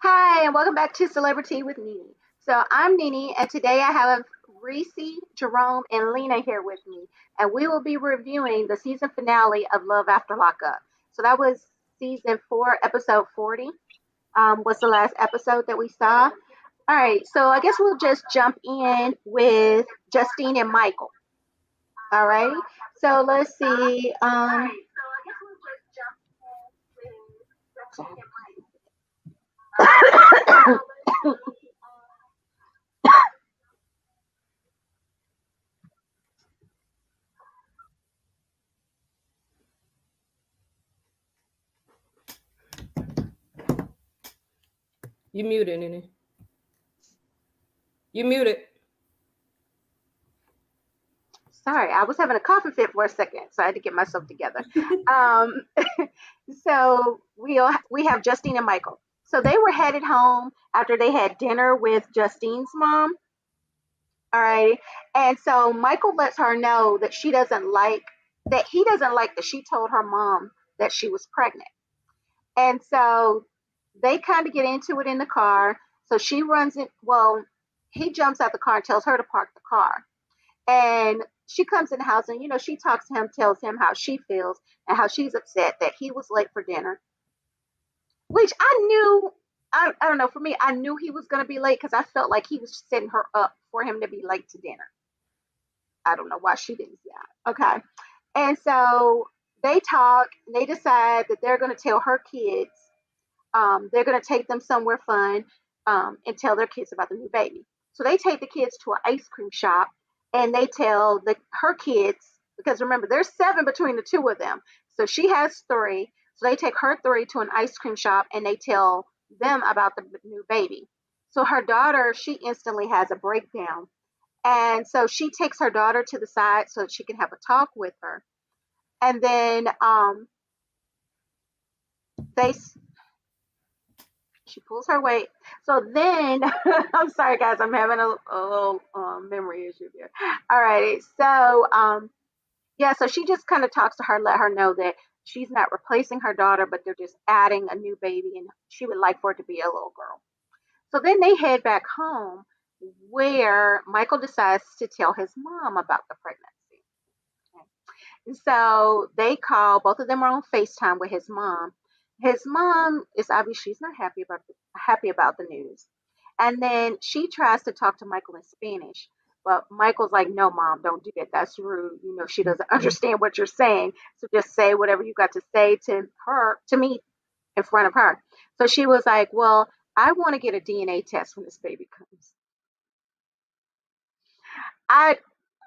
Hi, and welcome back to Celebrity with Nene. So I'm Nene, and today I have Reese, Jerome, and Lena here with me, and we will be reviewing the season finale of Love After Lockup. So that was season 4, episode 40. Was the last episode that we saw. All right, so I guess we'll just jump in with Justine and Michael. All right, so let's see. You muted, Nene. You muted. Sorry, I was having a coughing fit for a second, so I had to get myself together. Um, so we have Justine and Michael. So they were headed home after they had dinner with Justine's mom. All right, and so Michael lets her know that he doesn't like that she told her mom that she was pregnant, and so they kind of get into it in the car. So she runs it. Well, he jumps out the car and tells her to park the car. And she comes in the house and, she talks to him, tells him how she feels and how she's upset that he was late for dinner, which I knew. I don't know. For me, I knew he was going to be late because I felt like he was setting her up for him to be late to dinner. I don't know why she didn't see that. Okay. And so they talk and they decide that they're going to tell her kids, they're going to take them somewhere fun and tell their kids about the new baby. So they take the kids to an ice cream shop and they tell her kids, because remember, there's 7 between the 2 of them. So she has 3. So they take her 3 to an ice cream shop and they tell them about the new baby. So her daughter, she instantly has a breakdown. And so she takes her daughter to the side so that she can have a talk with her. And then they she pulls her weight. So then, I'm sorry, guys, I'm having a little memory issue here. All right. So, yeah, so she just kind of talks to her, let her know that she's not replacing her daughter, but they're just adding a new baby, and she would like for it to be a little girl. So then they head back home where Michael decides to tell his mom about the pregnancy. And so they call, both of them are on FaceTime with his mom. His mom is obviously she's not happy about the news. And then she tries to talk to Michael in Spanish, but Michael's like, "No, mom, don't do that. That's rude. She doesn't understand what you're saying. So just say whatever you got to say to me in front of her." So she was like, "Well, I want to get a DNA test when this baby comes." I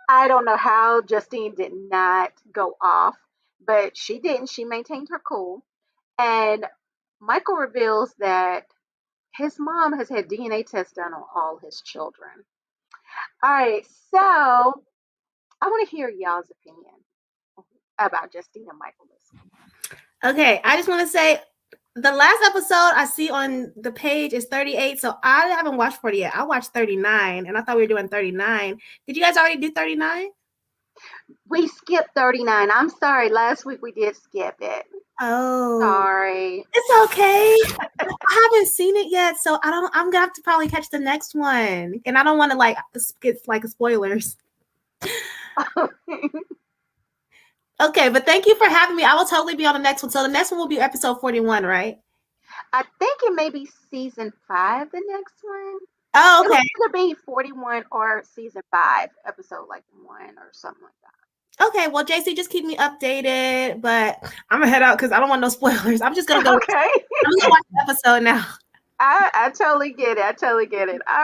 I don't know how Justine did not go off, but she didn't. She maintained her cool. And Michael reveals that his mom has had DNA tests done on all his children. All right, so I want to hear y'all's opinion about Justine and Michael this week. Okay, I just want to say the last episode I see on the page is 38, so I haven't watched 40 yet. I watched 39, and I thought we were doing 39. Did you guys already do 39? We skipped 39. I'm sorry. Last week we did skip it. Oh, sorry. It's okay. I haven't seen it yet, so I'm gonna have to probably catch the next one, and I don't want to get spoilers. Okay, but thank you for having me. I will totally be on the next one. So the next one will be episode 41, right? I think it may be season 5, the next one. Oh, okay. It'll either be 41 or season 5, episode 1 or something like that. Okay, well, JC, just keep me updated, but I'm gonna head out because I don't want no spoilers. I'm just gonna go. Okay. I'm gonna watch the episode now. I totally get it. All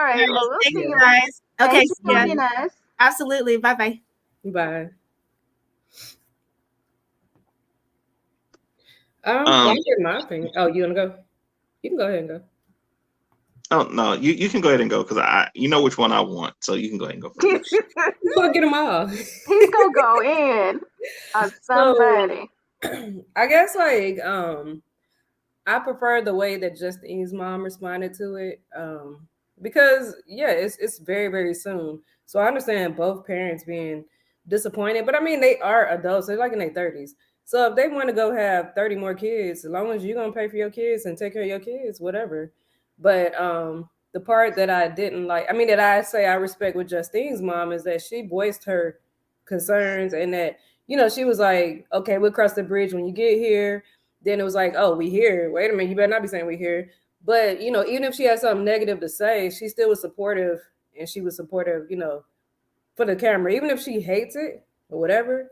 right. Well, we'll see you guys. Okay, thanks for joining us. Absolutely. Bye. Bye. I get my opinion. Oh, you wanna go? You can go ahead and go. Oh no, you can go ahead and go because you know which one I want, so you can go ahead and go first. You're gonna get them all. He's gonna go in on somebody. So, I guess I prefer the way that Justine's mom responded to it. Because it's very, very soon. So I understand both parents being disappointed, but I mean they are adults, they're like in their 30s. So if they want to go have 30 more kids, as long as you're gonna pay for your kids and take care of your kids, whatever. But the part that I didn't like, I mean, that I say I respect with Justine's mom is that she voiced her concerns and that, she was like, okay, we'll cross the bridge when you get here. Then it was like, oh, we here. Wait a minute, you better not be saying we here. But, even if she had something negative to say, she still was supportive, and she was supportive, for the camera. Even if she hates it or whatever,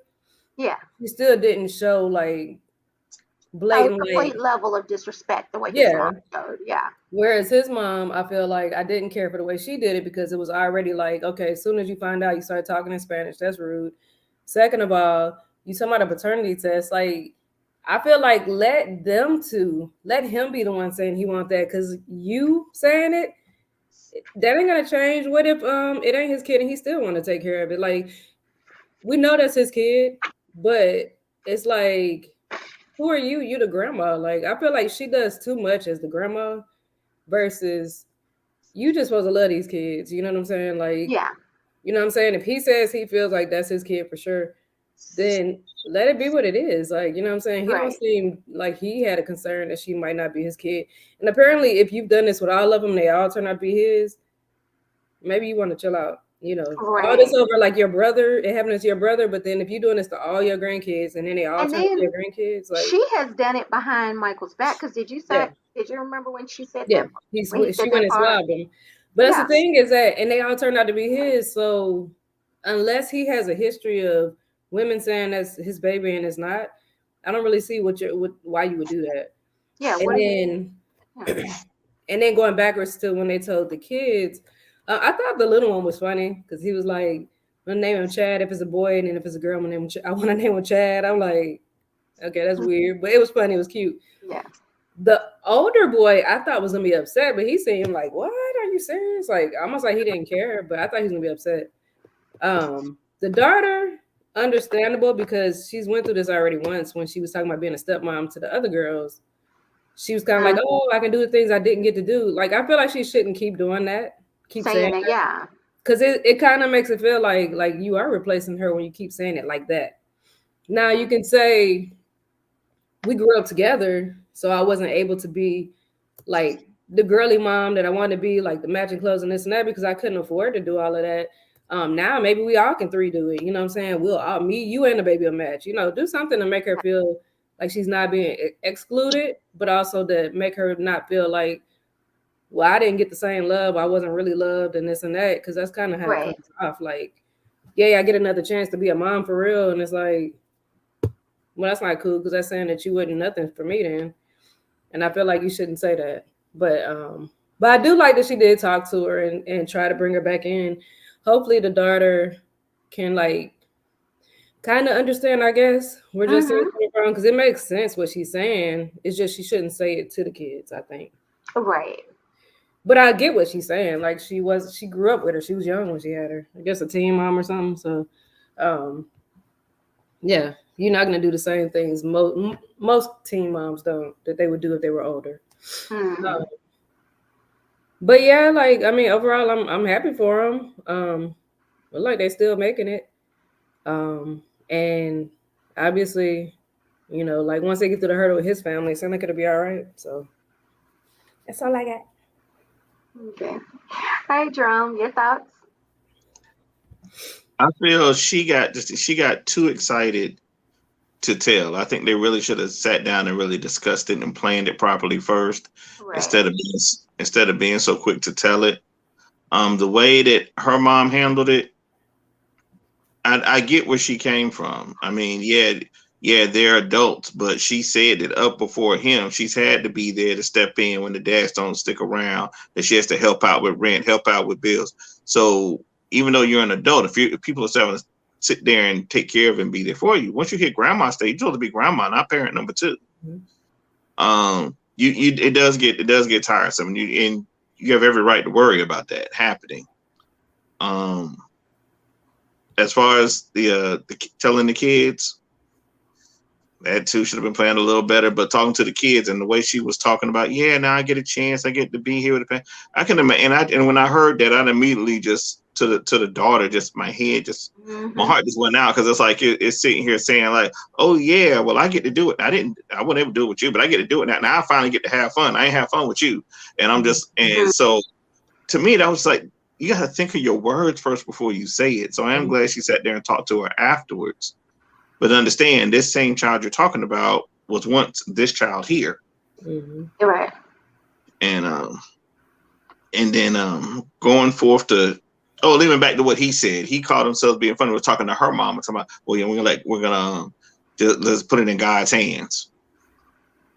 Yeah. she still didn't show like A blatant, complete like, level of disrespect the way his yeah. mom showed. Yeah. Whereas his mom, I feel like I didn't care for the way she did it because it was already like, okay, as soon as you find out you start talking in Spanish, that's rude. Second of all, you talking about a paternity test. Like, I feel like let him be the one saying he want that, because you saying it, that ain't gonna change. What if it ain't his kid and he still want to take care of it? Like, we know that's his kid, but it's like, who are you? You the grandma. Like, I feel like she does too much as the grandma versus you just supposed to love these kids. You know what I'm saying? Like, Yeah. you know what I'm saying? If he says he feels like that's his kid for sure, then let it be what it is. Like, you know what I'm saying? He don't Right. seem like he had a concern that she might not be his kid. And apparently, if you've done this with all of them, they all turn out to be his, maybe you want to chill out. All this Right. over like your brother, it happened to your brother, but then if you're doing this to all your grandkids and then they all And turn out to be then your grandkids, like, she has done it behind Michael's back. Because yeah. did you remember when she said Yeah, that? When he she said went that and part? swabbed him. But that's the Yeah. thing is that, and they all turned out to be his. So unless he has a history of women saying that's his baby and it's not, I don't really see why you would do that. Yeah. What And are you? then Yeah. and then going backwards to when they told the kids, I thought the little one was funny because he was like, "I'm gonna name him Chad if it's a boy, and then if it's a girl, I want to name him Chad." I'm like, okay, that's weird, but it was funny. It was cute. Yeah. The older boy, I thought was gonna be upset, but he seemed like, "What? Are you serious?" Like almost like he didn't care, but I thought he was gonna be upset. The daughter, understandable because she's went through this already once when she was talking about being a stepmom to the other girls. She was kind of like, Mm. "Oh, I can do the things I didn't get to do." Like I feel like she shouldn't keep doing that, keep saying Saying it. that, Yeah. because it kind of makes it feel like you are replacing her when you keep saying it like that. Now you can say we grew up together, so I wasn't able to be like the girly mom that I wanted to be, like the matching clothes and this and that, because I couldn't afford to do all of that. Now maybe we all can three do it. You know what I'm saying? We'll all, me, you, and the baby will match. Do something to make her feel like she's not being excluded, but also to make her not feel like, well, I didn't get the same love. I wasn't really loved and this and that, because that's kind of how it Right. comes off. Like, yeah, I get another chance to be a mom for real, and it's like, well, that's not cool because that's saying that you wasn't nothing for me then. And I feel like you shouldn't say that. But I do like that she did talk to her and try to bring her back in. Hopefully the daughter can like kind of understand, I guess, where Justine's Mm-hmm. coming from, because it makes sense what she's saying. It's just she shouldn't say it to the kids, I think. Right. But I get what she's saying. Like she grew up with her. She was young when she had her. I guess a teen mom or something. So um yeah, you're not gonna do the same things most teen moms don't that they would do if they were older. Mm-hmm. Um, but yeah, like I mean, overall, I'm happy for them. But like they still making it. And obviously, like once they get through the hurdle with his family, it seems like it'll be all right. So that's all I got. Okay. All right, Jerome, your thoughts? I feel she got too excited to tell. I think they really should have sat down and really discussed it and planned it properly first, Right. instead of being so quick to tell it. The way that her mom handled it, I get where she came from. I mean, yeah, they're adults, but she said that up before him, she's had to be there to step in when the dads don't stick around. That she has to help out with rent, help out with bills. So even though you're an adult, if people are having to sit there and take care of and be there for you, once you hit grandma stage, you're supposed to be grandma, not parent number two. You it does get tiresome, and you have every right to worry about that happening. Um, as far as the telling the kids, That too should have been planned a little better. But talking to the kids and the way she was talking about, yeah, now I get a chance, I get to be here with the family. I can imagine, and when I heard that, I'd immediately just to the daughter, just my head, just my heart just went out because it's like it's sitting here saying like, oh yeah, well I get to do it. I wasn't able to do it with you, but I get to do it now. Now I finally get to have fun. I ain't have fun with you, and I'm just and so to me that was like you got to think of your words first before you say it. So I am glad she sat there and talked to her afterwards. But understand, this same child you're talking about was once this child here. Right. And then going forth to leaving back to what he said, he called himself being funny. Was talking to her mom and talking about, well, yeah, we're gonna let's put it in God's hands.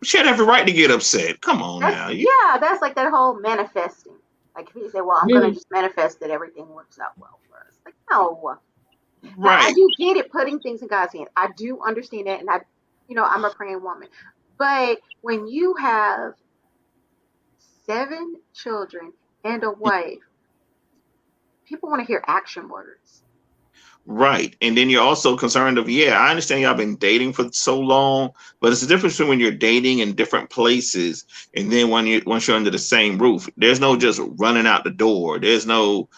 She had every right to get upset. Come on now. Yeah, that's like that whole manifesting. Like if he said, well, I'm gonna just manifest that everything works out well for us. Like, no. Right. Now, I do get it, putting things in God's hands. I do understand that, and I'm a praying woman. But when you have 7 children and a wife, people want to hear action words. Right. And then you're also concerned of, I understand y'all been dating for so long, but it's the difference between when you're dating in different places and then once you're under the same roof. There's no just running out the door. There's no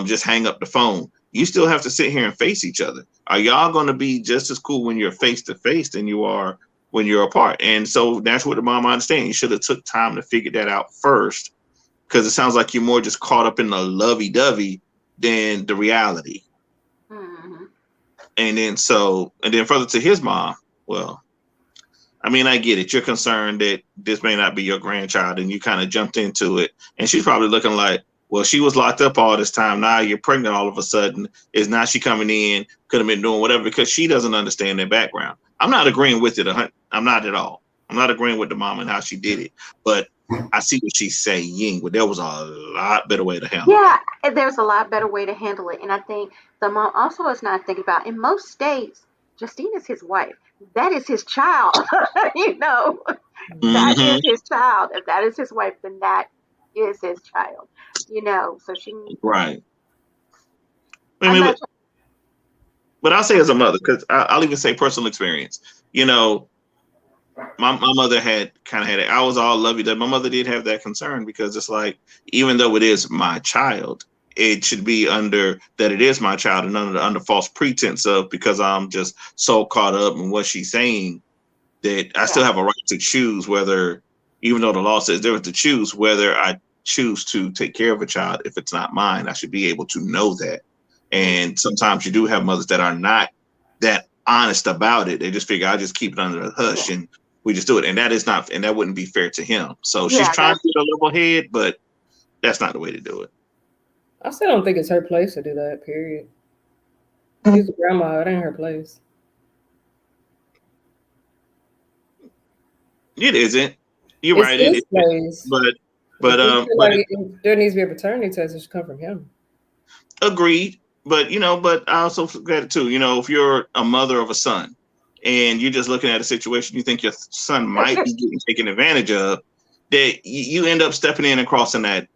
just hang up the phone. You still have to sit here and face each other. Are y'all going to be just as cool when you're face to face than you are when you're apart? And so that's what the mom understands. You should have took time to figure that out first, because it sounds like you're more just caught up in the lovey-dovey than the reality. And then further to his mom, well, I mean, I get it. You're concerned that this may not be your grandchild, and you kind of jumped into it. And she's probably looking like, well, she was locked up all this time. Now you're pregnant all of a sudden. Is now she coming in, could have been doing whatever, because she doesn't understand their background. I'm not agreeing with it. I'm not at all. I'm not agreeing with the mom and how she did it. But I see what she's saying. But there was a lot better way to handle it. Yeah, there's a lot better way to handle it. And I think the mom also is not thinking about, in most states, Justine is his wife. That is his child. That is his child. If that is his wife, then that is his child. So she. Right. But I'll say as a mother, because I'll even say personal experience. My mother had it. I was all lovey dovey. My mother did have that concern, because it's like, even though it is my child, it should be under that it is my child, and under false pretense of, because I'm just so caught up in what she's saying, that I still have a right to choose whether, even though the law says there to choose whether I choose to take care of a child. If it's not mine, I should be able to know that. And sometimes you do have mothers that are not that honest about it. They just figure, I'll just keep it under the hush and we just do it. And that wouldn't be fair to him. So she's trying to get a level head, but that's not the way to do it. I still don't think it's her place to do that, period. She's a grandma. It ain't her place. It isn't. You're right. It is. But there needs to be a paternity test that should come from him. Agreed. But I also get it too. If you're a mother of a son and you're just looking at a situation, you think your son might be getting taken advantage of, that you end up stepping in and crossing that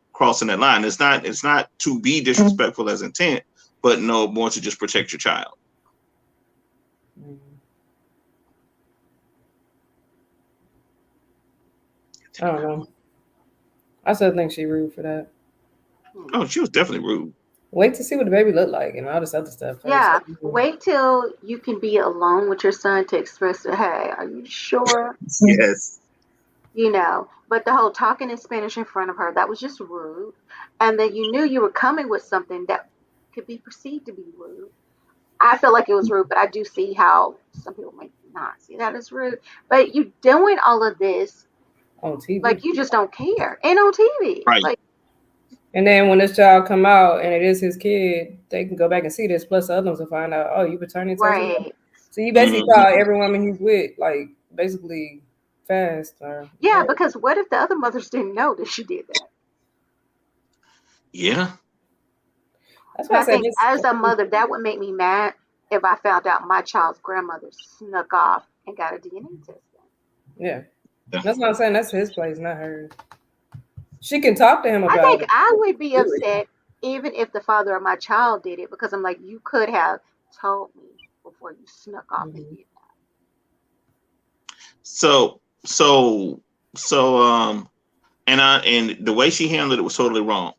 line. It's not to be disrespectful as intent, but no more to just protect your child. I don't know. I still think she rude for that. Oh, she was definitely rude. Wait to see what the baby looked like and all this other stuff. Yeah, wait till you can be alone with your son to express, hey, are you sure? Yes. But the whole talking in Spanish in front of her, that was just rude. And then you knew you were coming with something that could be perceived to be rude. I feel like it was rude, but I do see how some people might not see that as rude. But you doing all of this on TV, like you just don't care, and on TV, right? Like, and then when this child come out and it is his kid, they can go back and see this. Plus, the other ones will find out, oh, you paternity tested. Right. So you basically call every woman he's with, like, basically fast. Because what if the other mothers didn't know that she did that? Yeah. That's why I think as a mother, that would make me mad if I found out my child's grandmother snuck off and got a DNA test done. Yeah. That's what I'm saying. That's his place, not hers. She can talk to him about it. I think I would be upset even if the father of my child did it, because I'm like, you could have told me before you snuck off and did that. So so so and the way she handled it was totally wrong.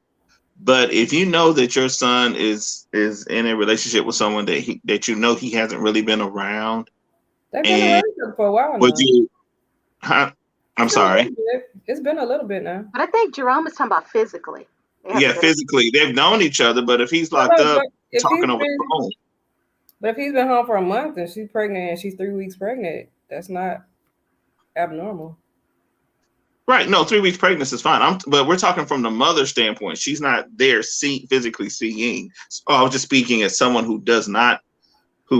But if you know that your son is in a relationship with someone that you know he hasn't really been around, They've been and around for a while would now. you? Huh, It's I'm been a sorry. little bit. It's been a little bit now. But I think Jerome is talking about physically. They have a Yeah, bit of. physically they've known each other, but if he's Well, locked no, up but if he's talking over the been, phone, but if he's been home for a month and she's pregnant and she's 3 weeks pregnant, that's not abnormal. right? No, 3 weeks pregnancy is fine. But we're talking from the mother's standpoint. She's not there physically seeing. So I was just speaking as someone who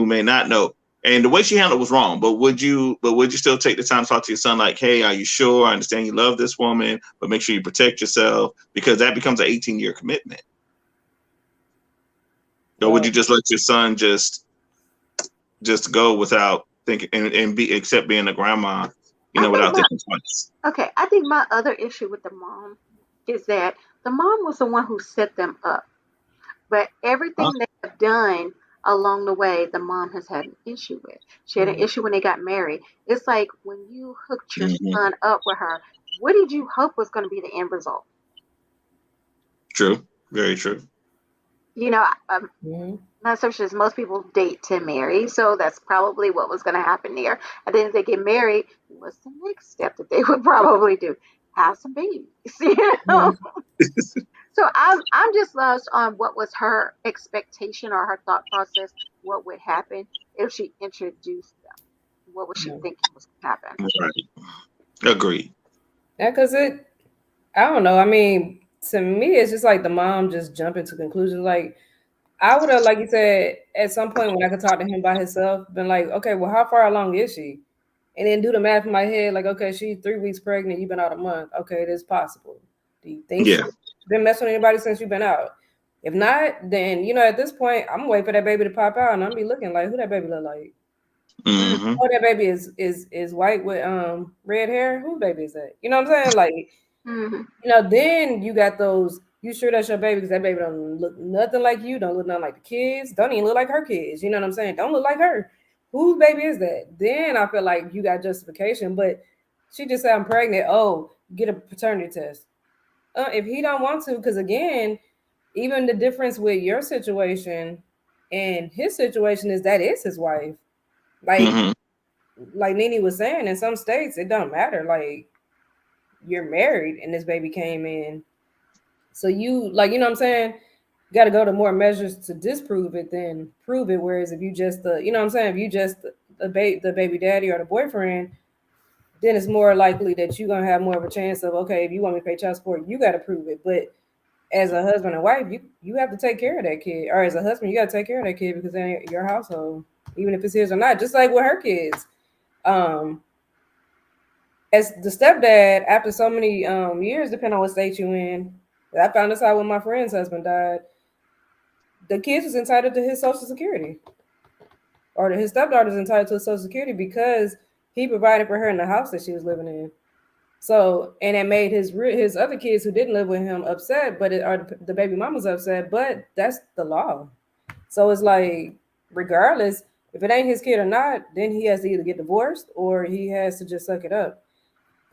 may not know. And the way she handled it was wrong. But would you still take the time to talk to your son like, hey, are you sure? I understand you love this woman, but make sure you protect yourself, because that becomes an 18-year commitment. Or would Well, you just let your son just go without thinking and be except being a grandma, I think without my thinking twice? okay. I think my other issue with the mom is that the mom was the one who set them up, but Huh? everything they have done along the way, the mom has had an issue with. She had an mm, issue when they got married. It's like when you hooked your Hmm. son up with her, what did you hope was going to be the end result? True. Very true. You know, mm, my assumption is most people date to marry, so that's probably what was going to happen there. And then if they get married, what's the next step that they would probably do? Have some babies, you know. mm. So I'm just lost on what was her expectation or her thought process. What would happen if she introduced them? What was she mm. thinking was going to happen? Right. Agreed. Yeah, because I don't know. I mean, to me, it's just like the mom just jumping to conclusions. Like, I would have, like you said, at some point when I could talk to him by himself, been like, okay, well, how far along is she? And then do the math in my head, like, okay, she's 3 weeks pregnant, you've been out a month. Okay, it is possible. Do you think Yeah. she's been messing with anybody since you've been out? If not, then at this point, I'm gonna wait for that baby to pop out and I'm be looking like who that baby look like. Mm, Hmm. Oh, that baby is white with red hair. Who baby is that? You know what I'm saying? Like, mm, then you got those. You sure that's your baby? Because that baby don't look nothing like you. Don't look nothing like the kids. Don't even look like her kids. You know what I'm saying? Don't look like her. Whose baby is that? Then I feel like you got justification. But she just said I'm pregnant. Oh, get a paternity test. If he don't want to, because again, even the difference with your situation and his situation is that is his wife. Like Hmm. like Nene was saying, in some states it don't matter. Like you're married and this baby came in. So you like, you know what I'm saying? You got to go to more measures to disprove it than prove it. Whereas if you just you know what I'm saying, if you just the baby daddy or the boyfriend, then it's more likely that you're gonna have more of a chance of okay, if you want me to pay child support, you got to prove it. But as a husband and wife, you have to take care of that kid, or as a husband, you got to take care of that kid because they're in your household, even if it's his or not. Just like with her kids, um, as the stepdad, after so many years, depending on what state you in, I found this out when my friend's husband died. The kids was entitled to his social security, or his stepdaughter's entitled to his social security because he provided for her in the house that she was living in. So, and it made his other kids who didn't live with him upset, but or the baby mama's upset. But that's the law. So it's like, regardless, if it ain't his kid or not, then he has to either get divorced or he has to just suck it up.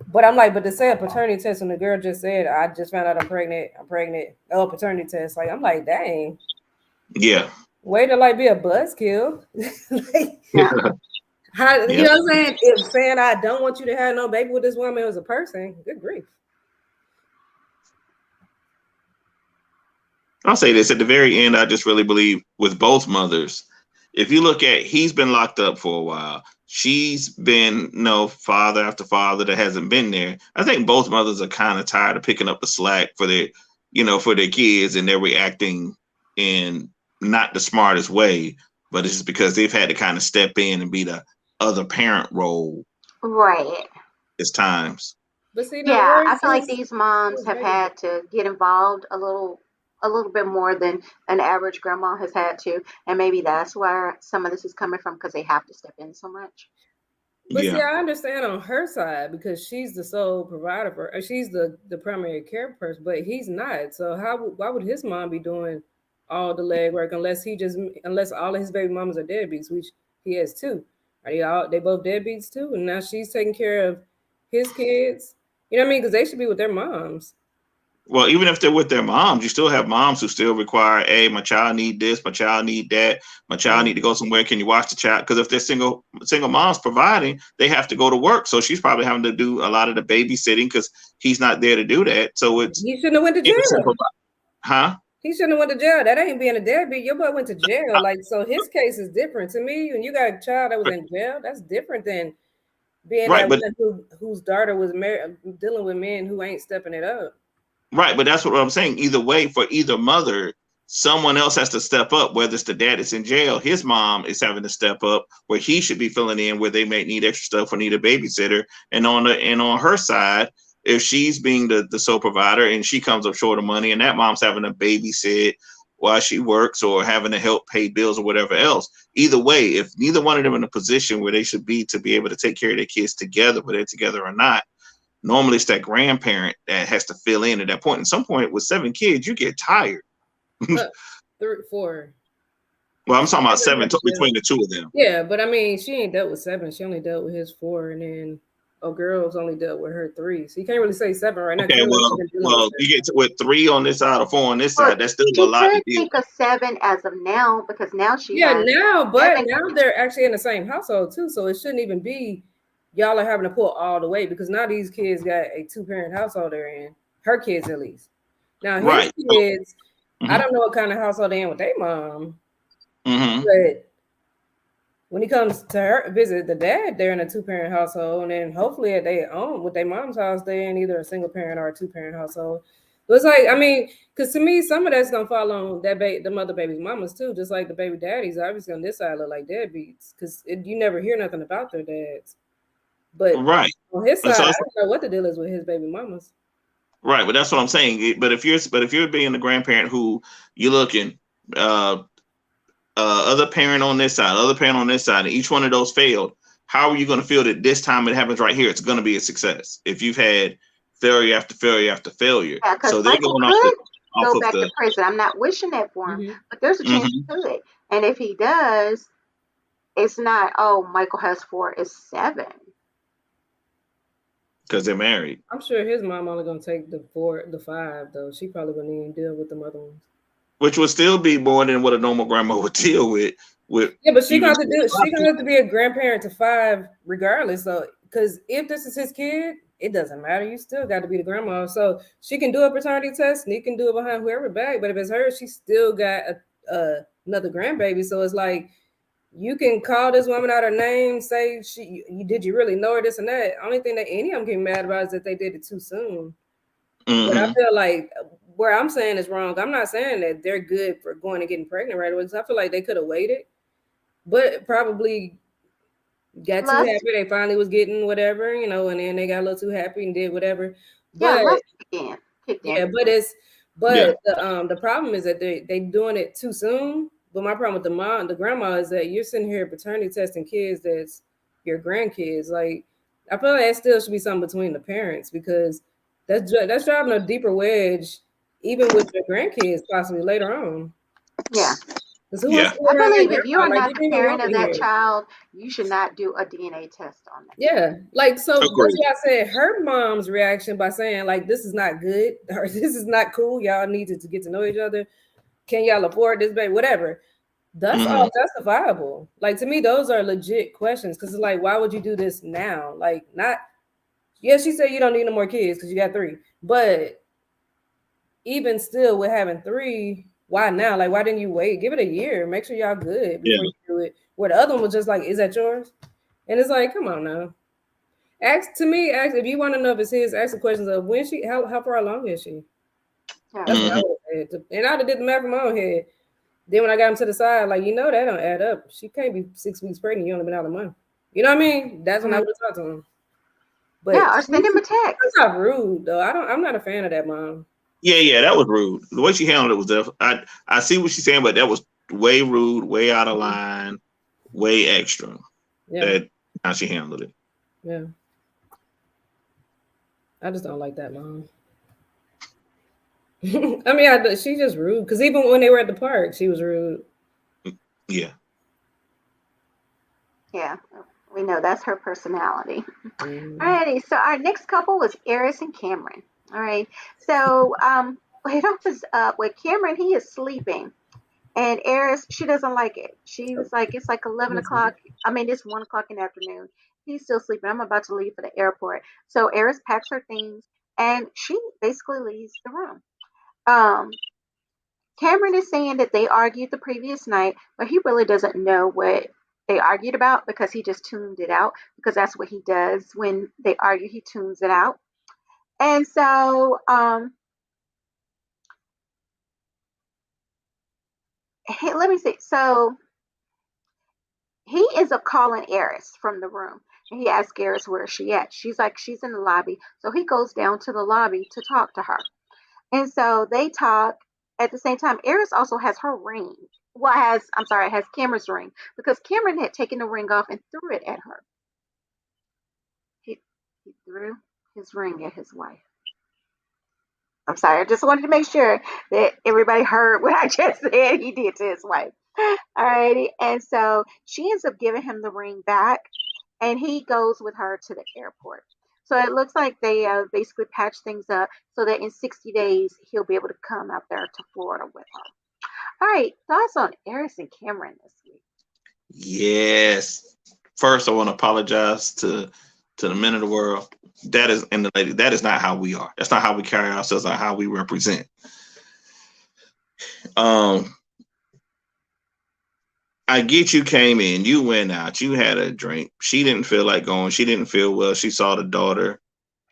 But I'm like, but to say a paternity test when the girl just said, I just found out I'm pregnant. Oh, paternity test. Like, I'm like, dang, Yeah. way to like be a buzzkill. Like, yeah. how, you Yep. know what I'm saying? If saying I don't want you to have no baby with this woman as a person, good grief. I'll say this at the very end. I just really believe with both mothers, if you look at, he's been locked up for a while. She's been no father after father that hasn't been there. I think both mothers are kind of tired of picking up the slack for their kids, and they're reacting in not the smartest way, but it's just because they've had to kind of step in and be the other parent role Right. at times. But see, now Yeah, I where's feel like his these moms have baby? had to get involved a little bit more than an average grandma has had to, and maybe that's where some of this is coming from because they have to step in so much. But see, Yeah. I understand on her side because she's the sole provider for, she's the primary care person, but he's not. So why would his mom be doing all the legwork unless all of his baby mamas are deadbeats, which he has two. They both deadbeats too, and now she's taking care of his kids. You know what I mean? Because they should be with their moms. Well, even if they're with their moms, you still have moms who still require, hey, my child need this, my child need that, my child need to go somewhere. Can you watch the child? Because if they're single moms providing, they have to go to work. So she's probably having to do a lot of the babysitting because he's not there to do that. So it's He shouldn't have went to jail. Huh? He shouldn't have went to jail. That ain't being a deadbeat. Your boy went to jail. Like, so his case is different to me. When you got a child that was in jail, that's different than being right, that one whose daughter was married, dealing with men who ain't stepping it up. Right, but that's what I'm saying. Either way, for either mother, someone else has to step up. Whether it's the dad that's in jail, his mom is having to step up where he should be filling in where they may need extra stuff or need a babysitter. And on her side, if she's being the sole provider and she comes up short of money and that mom's having to babysit while she works or having to help pay bills or whatever else. Either way, if neither one of them in a position where they should be to be able to take care of their kids together, whether they're together or not, normally it's that grandparent that has to fill in at that point. At some point with 7 kids, you get tired. 3, 4. Well, I'm talking about 7 between the two of them. Yeah, but I mean, she ain't dealt with 7. She only dealt with his 4, and then girl's only dealt with her 3. So you can't really say 7 right now. Okay, well, you get with 3 on this side or 4 on this side. That's still a lot to deal. Think of 7 as of now because now she now they're actually in the same household too, so it shouldn't even be y'all are having to pull all the way because now these kids got a 2-parent household they're in. Her kids at least. Now his kids, I don't know what kind of household they're in with their mom, but when he comes to her visit the dad, they're in a 2-parent household, and then hopefully at their own with their mom's house, they're in either a single parent or a 2-parent household. So it's like, I mean, because to me, some of that's gonna fall on that the mother baby's mamas too, just like the baby daddies. Obviously, on this side look like deadbeats because you never hear nothing about their dads. But on his side, I don't know what the deal is with his baby mamas. Right, but that's what I'm saying. But if you're being the grandparent who you're looking, other parent on this side, other parent on this side, and each one of those failed, how are you going to feel that this time it happens right here? It's going to be a success if you've had failure after failure after failure. Yeah, so they're going go back to prison. I'm not wishing that for him, but there's a chance he could. And if he does, it's not, oh, Michael has 4, it's 7. Because they're married. I'm sure his mom only going to take the 5, though. She probably wouldn't even deal with the other ones. Which would still be more than what a normal grandma would deal with. Yeah, but she's gonna have to be a grandparent to 5 regardless. So, because if this is his kid, it doesn't matter. You still got to be the grandma. So she can do a paternity test, and he can do it behind whoever back. But if it's her, she still got another grandbaby. So it's like you can call this woman out her name, say did you really know her, this and that. Only thing that any of them get mad about is that they did it too soon. But I feel like where I'm saying is wrong. I'm not saying that they're good for going and getting pregnant right away. I feel like they could have waited, but probably got too happy. They finally was getting whatever, and then they got a little too happy and did whatever. But the problem is that they doing it too soon. But my problem with the grandma is that you're sitting here paternity testing kids that's your grandkids. Like, I feel like that still should be something between the parents because that's driving a deeper wedge, even with your grandkids possibly later on. Yeah. I believe if you are not the parent of that child, you should not do a DNA test on that. Yeah, like so. That's why I said her mom's reaction by saying like, "This is not good," or "This is not cool. Y'all need to get to know each other. Can y'all afford this baby? Whatever." That's all justifiable. Like to me, those are legit questions because it's like, why would you do this now? Like, not. Yeah, she said you don't need no more kids because you got 3, but even still, with having 3. Why now? Like, why didn't you wait? Give it a year. Make sure y'all good before you do it. Where the other one was just like, is that yours? And it's like, come on now. Ask if you want to know if it's his, ask the questions of when how far along is she? That's what I would have said. And I would have did the math in my own head. Then when I got him to the side, like, that don't add up. She can't be 6 weeks pregnant. You only been out a month. You know what I mean? That's when I would have talked to him. But or send him a text. That's not rude though. I'm not a fan of that mom. Yeah, that was rude. The way she handled it was definitely. I see what she's saying, but that was way rude, way out of line, way extra. Yeah. That how she handled it. Yeah. I just don't like that mom. I mean, she's just rude. Because even when they were at the park, she was rude. Yeah. Yeah. We know that's her personality. Mm. Alrighty, so our next couple was Eris and Cameron. All right, so it opens up with Cameron. He is sleeping, and Eris, she doesn't like it. She was like, it's like 11 o'clock. I mean, it's 1 o'clock in the afternoon. He's still sleeping. I'm about to leave for the airport. So Eris packs her things, and she basically leaves the room. Um, Cameron is saying that they argued the previous night, but he really doesn't know what they argued about because he just tuned it out because that's what he does when they argue. He tunes it out. And so, let me see. So he is a calling Eris from the room, and he asks Eris where is she at. She's like she's in the lobby. So he goes down to the lobby to talk to her. And so they talk. At the same time, Eris also has her ring. Well, has Cameron's ring because Cameron had taken the ring off and threw it at her. He threw his ring at his wife. I'm sorry, I just wanted to make sure that everybody heard what I just said he did to his wife. Alrighty. And so she ends up giving him the ring back and he goes with her to the airport. So it looks like they basically patch things up so that in 60 days he'll be able to come out there to Florida with her. All right, thoughts on Eris and Cameron this week? Yes. First, I want to apologize to the men of the world. That is and the lady. That is not how we are. That's not how we carry ourselves. Or how we represent. Um, I get you came in. You went out. You had a drink. She didn't feel like going. She didn't feel well. She saw the daughter.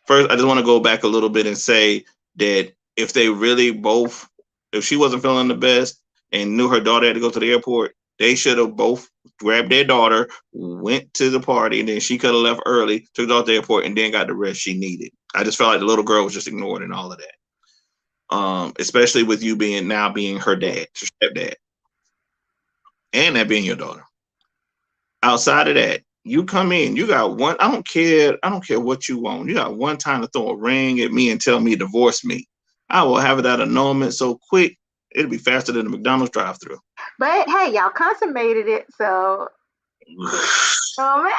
First, I just want to go back a little bit and say that if they really both, if she wasn't feeling the best and knew her daughter had to go to the airport, they should have both grabbed their daughter, went to the party, and then she could have left early, took her to the airport, and then got the rest she needed. I just felt like the little girl was just ignored and all of that. Especially with you being her dad, her stepdad, and that being your daughter. Outside of that, you come in, you got one. I don't care what you want. You got one time to throw a ring at me and tell me divorce me. I will have it at a annulment so quick, it'll be faster than the McDonald's drive through. But hey, y'all consummated it, so oh man.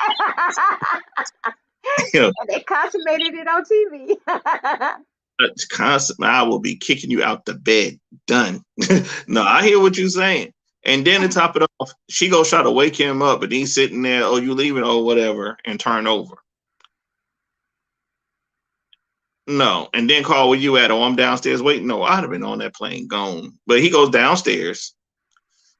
You know, And they consummated it on TV. it's constant. I will be kicking you out the bed. Done. No, I hear what you're saying. And then to top it off, she goes try to wake him up, but he's sitting there, oh, you leaving, or whatever, and turn over. No, and then call where you at? Oh, I'm downstairs waiting. No, I'd have been on that plane gone. But he goes downstairs.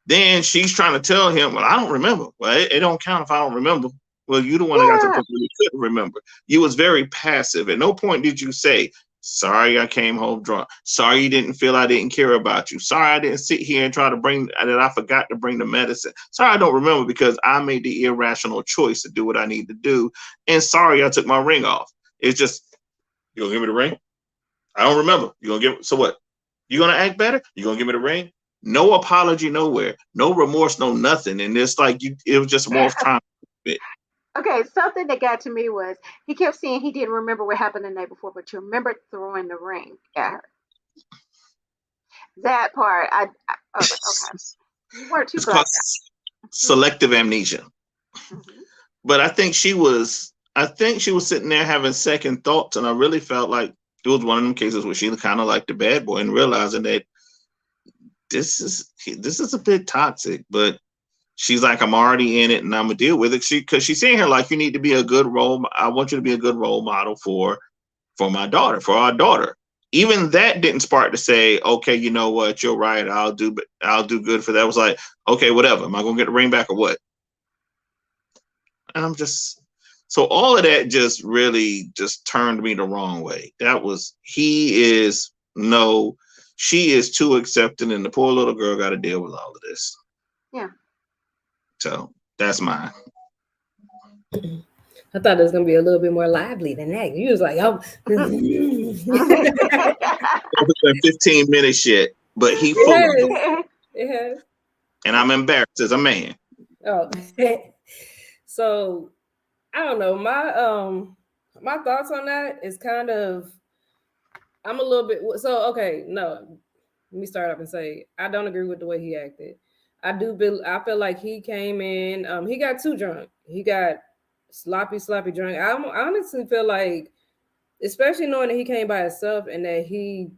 Then she's trying to tell him, well, I don't remember. Well, it don't count if I don't remember. Well, you the one that got to the Yeah. point where you couldn't remember. You was very passive. At no point did you say, sorry, I came home drunk. Sorry, you didn't feel I didn't care about you. Sorry, I didn't sit here and try to bring that I forgot to bring the medicine. Sorry, I don't remember because I made the irrational choice to do what I need to do. And sorry, I took my ring off. It's just, you gonna give me the ring? I don't remember. You gonna give so what? You gonna act better? You gonna give me the ring? No apology nowhere. No remorse, no nothing. And it's like it was just more time. Okay, something that got to me was he kept saying he didn't remember what happened the night before, but you remembered throwing the ring at her. That part, I was like, okay, you weren't too It's called blacked selective amnesia. out. Hmm. But I think she was sitting there having second thoughts, and I really felt like it was one of them cases where she kind of like the bad boy and realizing that this is a bit toxic, but she's like, I'm already in it and I'm gonna deal with it. Because she's saying here like, you need to be a good role. I want you to be a good role model for my daughter, for our daughter. Even that didn't spark to say, okay, you know what, you're right. I'll do good for that. It was like, okay, whatever. Am I gonna get the ring back or what? And I'm just so all of that just really just turned me the wrong way. That was he is no, she is too accepting, and the poor little girl got to deal with all of this. Yeah. So that's mine. I thought it was gonna be a little bit more lively than that. You was like, oh, it It's been 15 minutes yet, but he full of them, has. It has. and I'm embarrassed as a man. Oh, so I don't know. My thoughts on that is kind of I'm a little bit so okay. No, let me start off and say I don't agree with the way he acted. I feel like he came in. He got too drunk. He got sloppy drunk. I honestly feel like, especially knowing that he came by himself and that he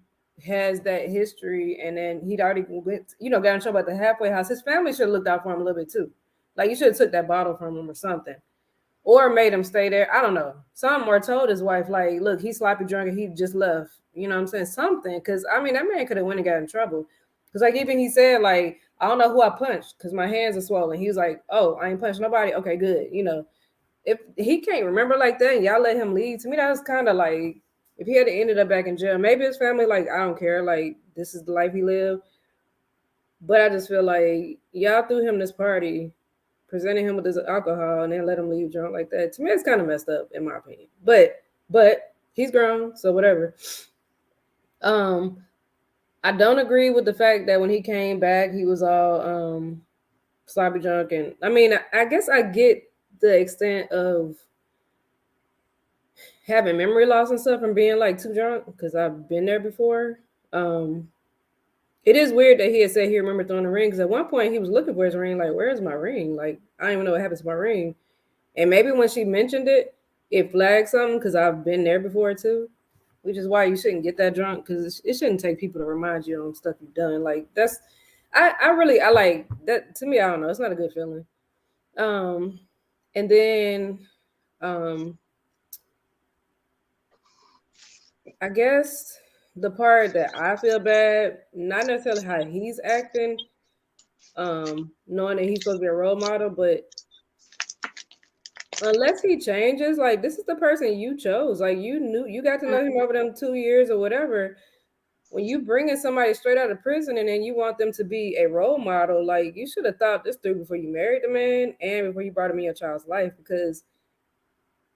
has that history, and then he'd already went, got in trouble at the halfway house. His family should have looked out for him a little bit too. Like, you should have took that bottle from him or something, or made him stay there. I don't know. Some, or told his wife, like, look, he's sloppy drunk and he just left. You know what I'm saying? Something, because I mean, that man could have went and got in trouble. Because like, even he said, like, I don't know who I punched because my hands are swollen. He was like, oh, I ain't punched nobody. Okay, good. If he can't remember like that and y'all let him leave, to me that was kind of like, if he had ended up back in jail, maybe his family, like, I don't care, like, this is the life he lived. But I just feel like y'all threw him this party, presenting him with this alcohol, and then let him leave drunk like that. To me, it's kind of messed up, in my opinion. But he's grown, so whatever. I don't agree with the fact that when he came back, he was all sloppy drunk, and I mean, I guess I get the extent of having memory loss and stuff from being like too drunk, because I've been there before. Um, it is weird that he had said he remembered throwing the ring, because at one point he was looking for his ring, like, where's my ring? Like, I don't even know what happened to my ring. And maybe when she mentioned it, it flagged something, because I've been there before too, which is why you shouldn't get that drunk, because it shouldn't take people to remind you on stuff you've done. Like, that's, I like that. To me, I don't know, it's not a good feeling. Um, and then um I guess the part that I feel bad, not necessarily how he's acting, knowing that he's supposed to be a role model, but unless he changes, like, this is the person you chose. Like, you got to know him over them 2 years or whatever. When you bring in somebody straight out of prison and then you want them to be a role model, like, you should have thought this through before you married the man and before you brought him in your child's life. Because,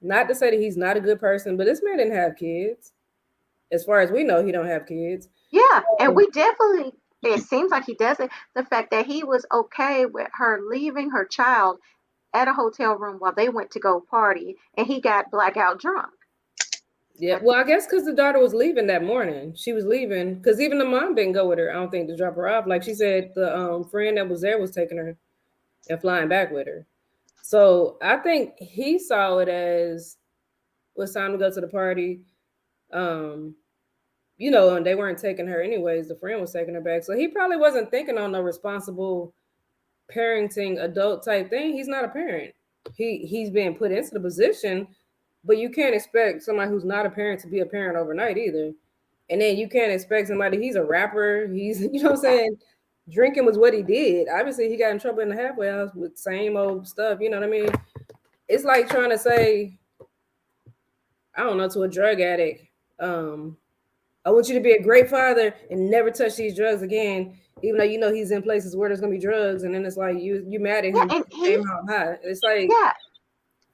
not to say that he's not a good person, but this man didn't have kids. As far as we know, he don't have kids. Yeah, and So, we definitely, it seems like he doesn't. The fact that he was okay with her leaving her child at a hotel room while they went to go party and he got blackout drunk. yeah, But well, I guess because the daughter was leaving that morning. She was leaving because even the mom didn't go with her, I don't think, to drop her off. Like she said, the friend that was there was taking her and flying back with her. So I think he saw it as it was time to go to the party. Um, and they weren't taking her anyways. The friend was taking her back. So he probably wasn't thinking on no responsible parenting adult type thing. He's not a parent. He's being put into the position, but you can't expect somebody who's not a parent to be a parent overnight either. And then you can't expect somebody, he's a rapper, he's you know what I'm saying, drinking was what he did. Obviously he got in trouble in the halfway house with same old stuff, you know what I mean? It's like trying to say, I don't know, to a drug addict, I want you to be a great father and never touch these drugs again, even though you know he's in places where there's gonna be drugs, and then it's like you mad at yeah, him and because he came out high. It's like, yeah,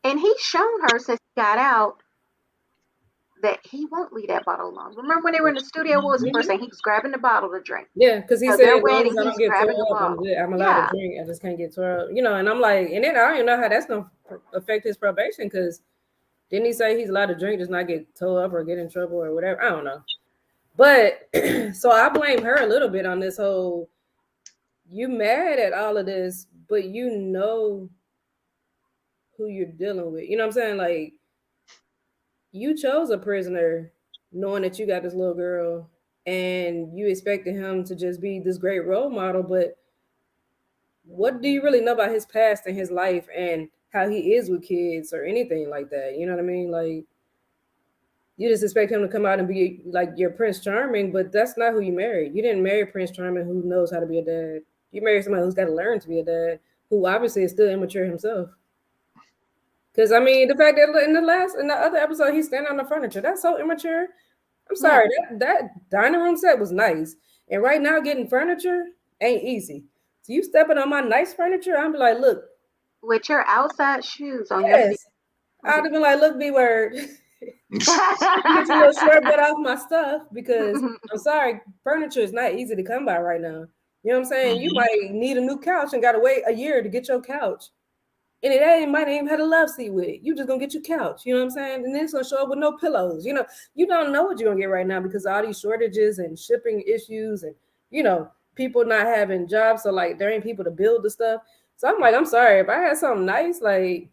and he's shown her since he got out that he won't leave that bottle alone. Remember when they were in the studio? What was the first mhm. thing? He was grabbing the bottle to drink. Yeah, because he So said they're as long waiting. as I don't He's get tore grabbing the up, I'm bottle. good. I'm allowed to Yeah, drink. I just can't get tore up, and I'm like, and then I don't even know how that's gonna affect his probation, because didn't he say he's allowed to drink, just not get tore up or get in trouble or whatever? I don't know. But so I blame her a little bit on this whole, you mad at all of this, but you know who you're dealing with. You know what I'm saying? Like, you chose a prisoner knowing that you got this little girl and you expected him to just be this great role model, but what do you really know about his past and his life and how he is with kids or anything like that? You know what I mean? Like, you just expect him to come out and be like your Prince Charming, but that's not who you married. You didn't marry Prince Charming who knows how to be a dad. You married somebody who's got to learn to be a dad, who obviously is still immature himself. Because I mean, the fact that in the other episode he's standing on the furniture, that's so immature. I'm yeah. sorry, that dining room set was nice, and right now getting furniture ain't easy. So you stepping on my nice furniture, I'm be like, look, With your outside shoes on your feet. yes, I'd have been like, look, B word, you get your little short butt off my stuff, because I'm sorry, furniture is not easy to come by right now. You know what I'm saying? You Mhm. might need a new couch and gotta wait a year to get your couch. And it ain't might even had a love seat with it. You just gonna get your couch, you know what I'm saying? And then it's gonna show up with no pillows. You don't know what you're gonna get right now because of all these shortages and shipping issues and people not having jobs. So like there ain't people to build the stuff. So I'm like, I'm sorry, if I had something nice, like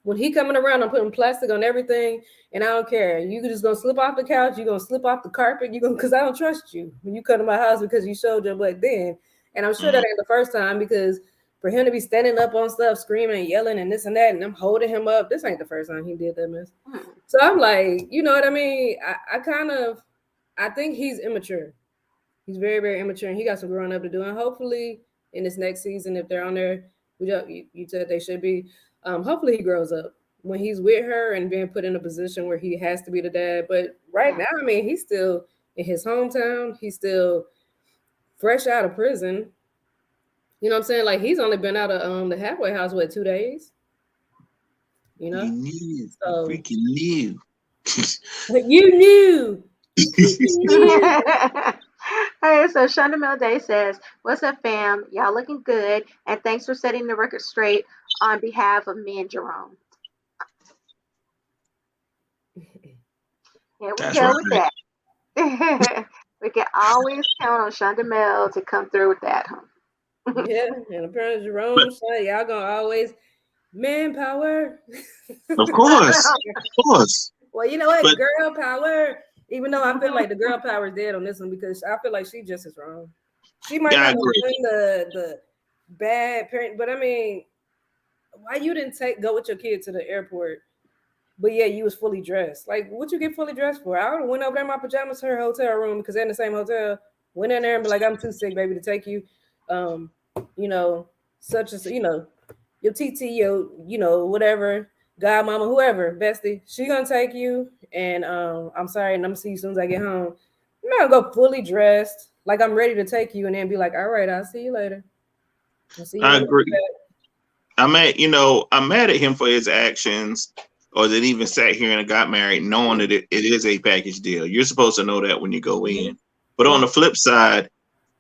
When he coming around, I'm putting plastic on everything, and I don't care. You just gonna slip off the couch. You gonna slip off the carpet. You gonna because I don't trust you when you come to my house because you showed your butt then. And I'm sure that Mm. ain't the first time because for him to be standing up on stuff, screaming and yelling and this and that, and I'm holding him up. This ain't the first time he did that mess. Hmm. So I'm like, you know what I mean? I kind of, I think he's immature. He's very, very immature, and he got some growing up to do. And hopefully, in this next season, if they're on there, you said they should be. Hopefully, he grows up when he's with her and being put in a position where he has to be the dad. But right Yeah. now, I mean, he's still in his hometown. He's still fresh out of prison. You know what I'm saying? Like he's only been out of the halfway house what 2 days. You You know, knew. You so freaking knew. you knew, you freaking knew. All right, so Shonda Mel Day says, "What's up, fam? Y'all looking good, and thanks for setting the record straight on behalf of me and Jerome." Here we That's go with right. that. We can always count on Shonda Mel to come through with that, huh? Yeah, and apparently But Jerome said y'all gonna always manpower. of course, of course. Well, you know what? But Girl power. Even though I feel like the girl power is dead on this one because I feel like she just as wrong. She might yeah, I not have agree. been the bad parent, but I mean, why you didn't go with your kid to the airport? But yeah, you was fully dressed. Like, what you get fully dressed for? I would have went over there in my pajamas to her hotel room because they're in the same hotel. Went in there and be like, I'm too sick, baby, to take you. Um, you know, such as your TT, whatever, godmama, whoever, bestie, she gonna take you. And I'm sorry, and I'm gonna see you as soon as I get home. I'm not gonna go fully dressed, like I'm ready to take you, and then be like, all right, I'll see you later. I'll see you I when you agree. I'm mad at him for his actions, or that he even sat here and got married, knowing that it is a package deal. You're supposed to know that when you go get back. in. But on Yeah. the flip side,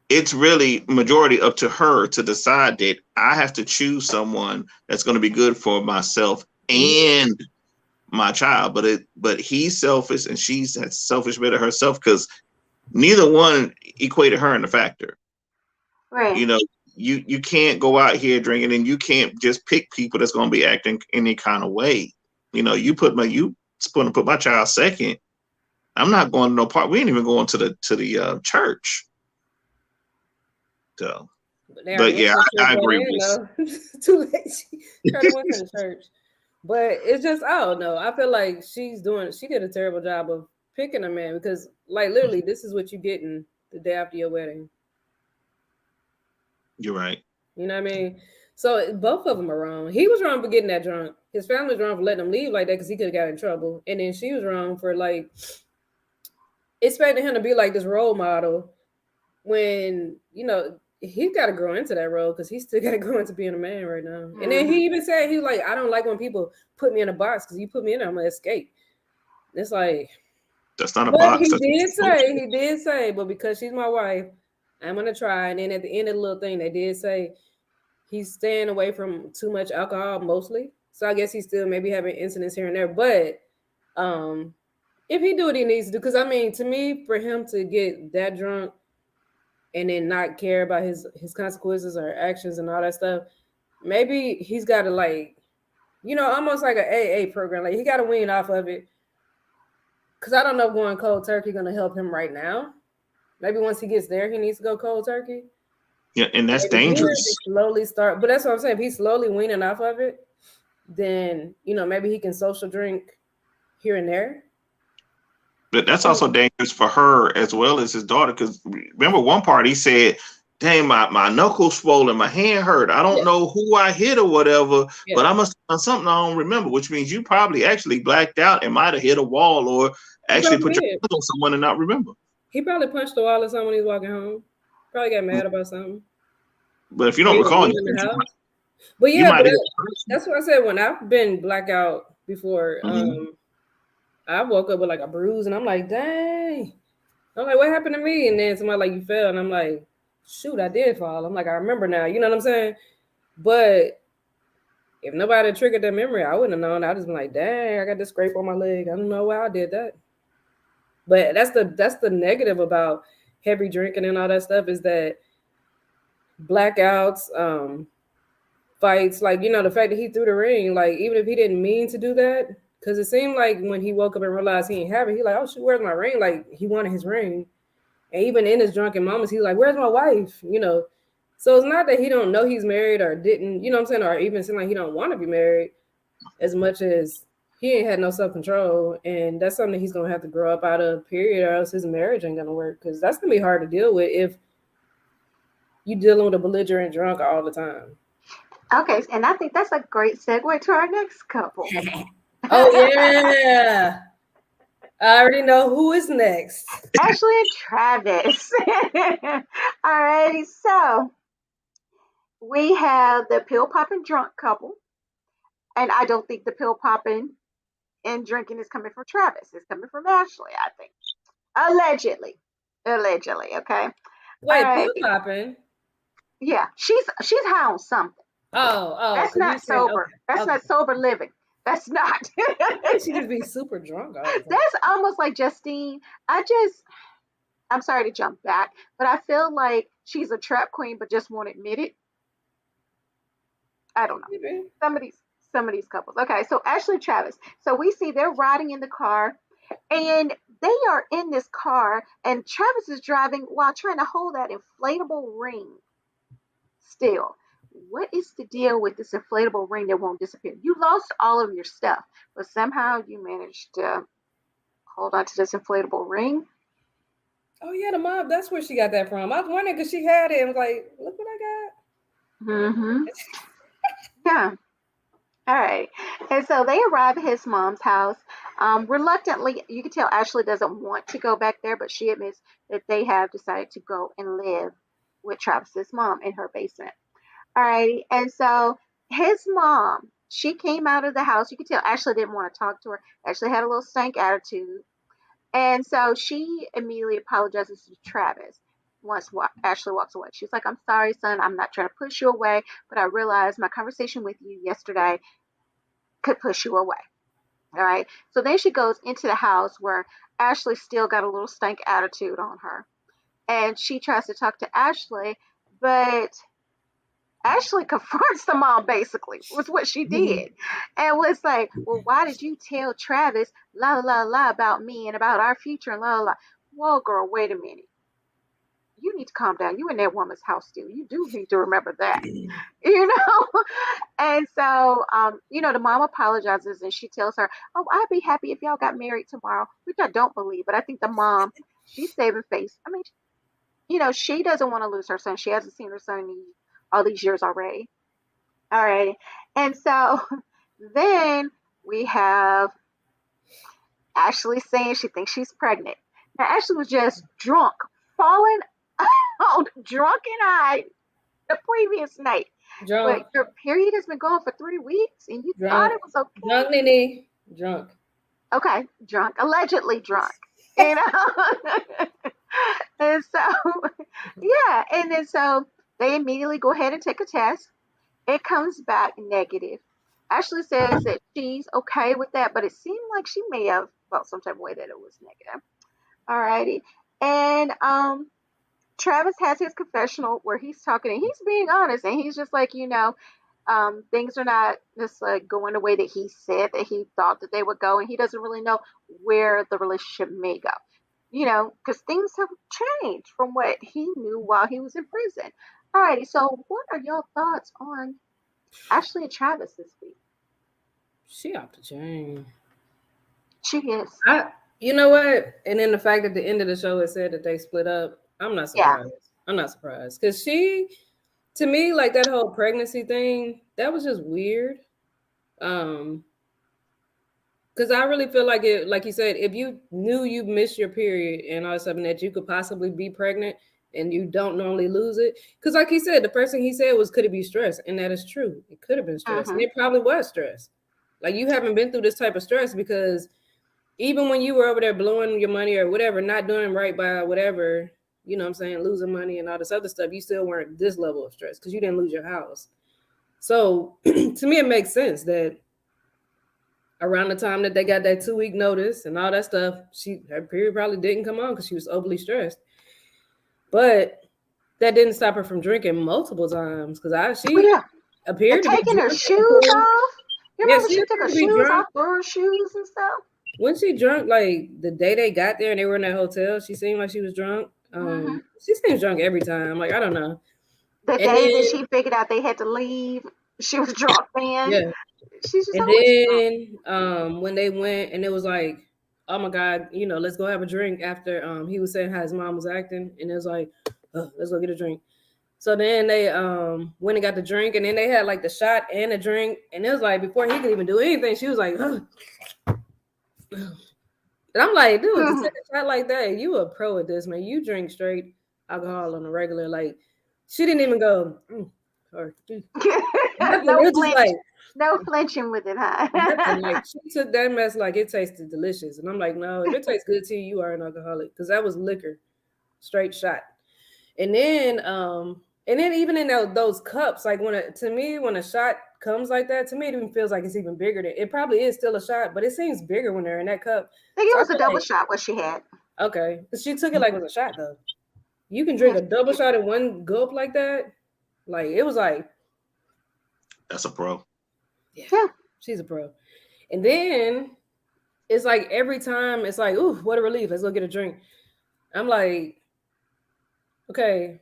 it's really majority up to her to decide that I have to choose someone that's going to be good for myself Mhm. and my child. But he's selfish and she's selfish bit of herself because neither one equated her in the factor. Right. You know, you can't go out here drinking and you can't just pick people that's going to be acting any kind of way. You know, you going to put my child second. I'm not going to no part. We ain't even going to the church. So, But they already but went yeah, to the church I by agree then, with. though. Too late. She already went to the church. But it's just, I don't know. I feel like she did a terrible job of picking a man because, like, literally, this is what you getting the day after your wedding. You're right. You know what I mean? So both of them are wrong. He was wrong for getting that drunk. His family was wrong for letting him leave like that because he could have got in trouble. And then she was wrong for, like, expecting him to be like this role model when he's got to grow into that role because he's still got to grow into being a man right now. And then Hmm. he even said he's like, I don't like when people put me in a box because you put me in there, I'm gonna escape. It's like, That's not a but box. That's he did say, but because she's my wife, I'm gonna try. And then at the end of the little thing, they did say he's staying away from too much alcohol mostly. So I guess he's still maybe having incidents here and there, but um if he do what he needs to do, because I mean, to me, for him to get that drunk and then not care about his consequences or actions and all that stuff, maybe he's got to, like, almost like an AA program. Like he got to wean off of it. Because I don't know if going cold turkey going to help him right now. Maybe once he gets there, he needs to go cold turkey. yeah, and that's Maybe here they dangerous. slowly start. But that's what I'm saying. If he's slowly weaning off of it, then maybe he can social drink here and there. But that's also dangerous for her as well as his daughter. Because remember, one part he said, "Dang, my knuckles swollen, my hand hurt. I don't Yeah, know who I hit or whatever, yeah. but I must have done something I don't remember." Which means you probably actually blacked out and might have hit a wall or He actually probably put your did. hands on someone and not remember. He probably punched the wall or something when he was walking home. Probably got mad about something. But if you Or don't he was recall, leaving the house. But you yeah, might but have hit the person. that's what I said when I've been blackout before. Mhm. I woke up with like a bruise, and I'm like, dang. I'm like, what happened to me? And then somebody like, you fell, and I'm like, shoot, I did fall. I'm like, I remember now. You know what I'm saying? But if nobody triggered that memory, I wouldn't have known. I'd just been like, dang, I got this scrape on my leg. I don't know why I did that. But that's the negative about heavy drinking and all that stuff is that blackouts, fights, like, you know, the fact that he threw the ring, like, even if he didn't mean to do that, because it seemed like when he woke up and realized he didn't have it, he like, oh shoot, where's my ring? Like, he wanted his ring. And even in his drunken moments, he's like, where's my wife? You know, so it's not that he don't know he's married or didn't, you know what I'm saying, or even seem like he don't want to be married, as much as he ain't had no self-control. And that's something he's gonna have to grow up out of, period, or else his marriage ain't gonna work, because that's gonna be hard to deal with if you dealing with a belligerent drunk all the time. Okay, and I think that's a great segue to our next couple. Oh yeah, I already know who is next. Ashley and Travis. Alrighty, so we have the pill popping drunk couple, and I don't think the pill popping and drinking is coming from Travis. It's coming from Ashley, I think. Allegedly. Allegedly, okay? All Wait, right. pill popping? Yeah, she's high on something. Oh, That's because you not saying sober. okay, That's okay. not sober living. That's not. She just be super drunk all the time. That's almost like Justine. I'm sorry to jump back, but I feel like she's a trap queen but just won't admit it. I don't know. Maybe. Some of these couples. Okay, so Ashley and Travis. So we see they're riding in the car, and they are in this car, and Travis is driving while trying to hold that inflatable ring still. What is the deal with this inflatable ring that won't disappear? You lost all of your stuff, but somehow you managed to hold on to this inflatable ring. Oh yeah, the mom. That's where she got that from. I was wondering because she had it and was like, "Look what I Mm-hmm. got." Yeah. All right. And so they arrive at his mom's house. Reluctantly, you can tell Ashley doesn't want to go back there, but she admits that they have decided to go and live with Travis's mom in her basement. All righty. And so his mom, she came out of the house. You could tell Ashley didn't want to talk to her. Ashley had a little stank attitude. And so she immediately apologizes to Travis once Ashley walks away. She's like, I'm sorry, son. I'm not trying to push you away, but I realized my conversation with you yesterday could push you away. All right. So then she goes into the house where Ashley still got a little stank attitude on her. And she tries to talk to Ashley, but Ashley confronts the mom basically with what she did and was like, well, why did you tell Travis la la la about me and about our future and la la la? Whoa, girl, wait a minute. You need to calm down. You in that woman's house still. You do need to remember that. You know? And so, the mom apologizes and she tells her, oh, I'd be happy if y'all got married tomorrow, which I don't believe. But I think the mom, she's saving face. I mean, she doesn't want to lose her son. She hasn't seen her son in all these years already. All right. And so then we have Ashley saying she thinks she's pregnant. Now, Ashley was just drunk, falling out, drunk and high the previous night. Drunk, But your period has been going for 3 weeks and you thought drunk, it was okay. drunk, Nene, drunk. Okay, drunk, allegedly drunk. You know? And so, yeah. And then so they immediately go ahead and take a test. It comes back negative. Ashley says that she's okay with that, but it seemed like she may have felt some type of way that it was negative. Alrighty. And Travis has his confessional where he's talking and he's being honest and he's just like, things are not just like going the way that he said that he thought that they would go, and he doesn't really know where the relationship may go. Because things have changed from what he knew while he was in prison. Alrighty, so what are your thoughts on Ashley and Travis this week? She off the chain. She is. You know what? And then the fact that at the end of the show it said that they split up, I'm not Yeah. surprised. I'm not surprised because to me, like that whole pregnancy thing, that was just weird. Because I really feel like it, like you said, if you knew you missed your period and all of a sudden that you could possibly be pregnant and you don't normally lose it, because like he said, the first thing he said was, could it be stress? And that is true. It could have been stress, and it probably was stress. Like you haven't been through this type of stress because even when you were over there blowing your money or whatever, not doing right by whatever, you know what I'm saying, losing money and all this other stuff, you still weren't this level of stress because you didn't lose your house. So to me, it makes sense that around the time that they got that 2-week notice and all that stuff, her period probably didn't come on because she was overly stressed. But that didn't stop her from drinking multiple times because And appeared to be taking her drunk. shoes off. You Yeah, remember she she took her appeared to be shoes drunk. off, threw her shoes and stuff. When she drunk, like the day they got there and they were in that hotel, she seemed like she was drunk. Hmm. She seems drunk every time. Like I don't know. The And day that then she figured out they had to leave, she was drunk then. yeah, She's just and always drunk. then when they went and it was like, oh my god, let's go have a drink after he was saying how his mom was acting, and it was like, let's go get a drink. So then they went and got the drink, and then they had like the shot and the drink, and it was like before he could even do anything, she was like, and I'm like, dude, to take a shot like that, you a pro at this, man. You drink straight alcohol on a regular, like she didn't even go, or nothing. No It was just flinch, like no flinching with it, nothing. huh? Like she took that mess like it tasted delicious, and I'm like, no, if it tastes good to you, you are an alcoholic because that was liquor, straight shot. And then even in those cups, like to me when a shot comes like that, to me it even feels like it's even bigger than it probably is still a shot, but it seems bigger when they're in that cup. I think it So I was a feel double like shot what she had. okay, she took it like it was a shot though. You can drink Yes, a double shot in one gulp like that. Like it was like, That's a pro. yeah, yeah, she's a pro. And then it's like every time it's like, ooh, what a relief. Let's go get a drink. I'm like, okay,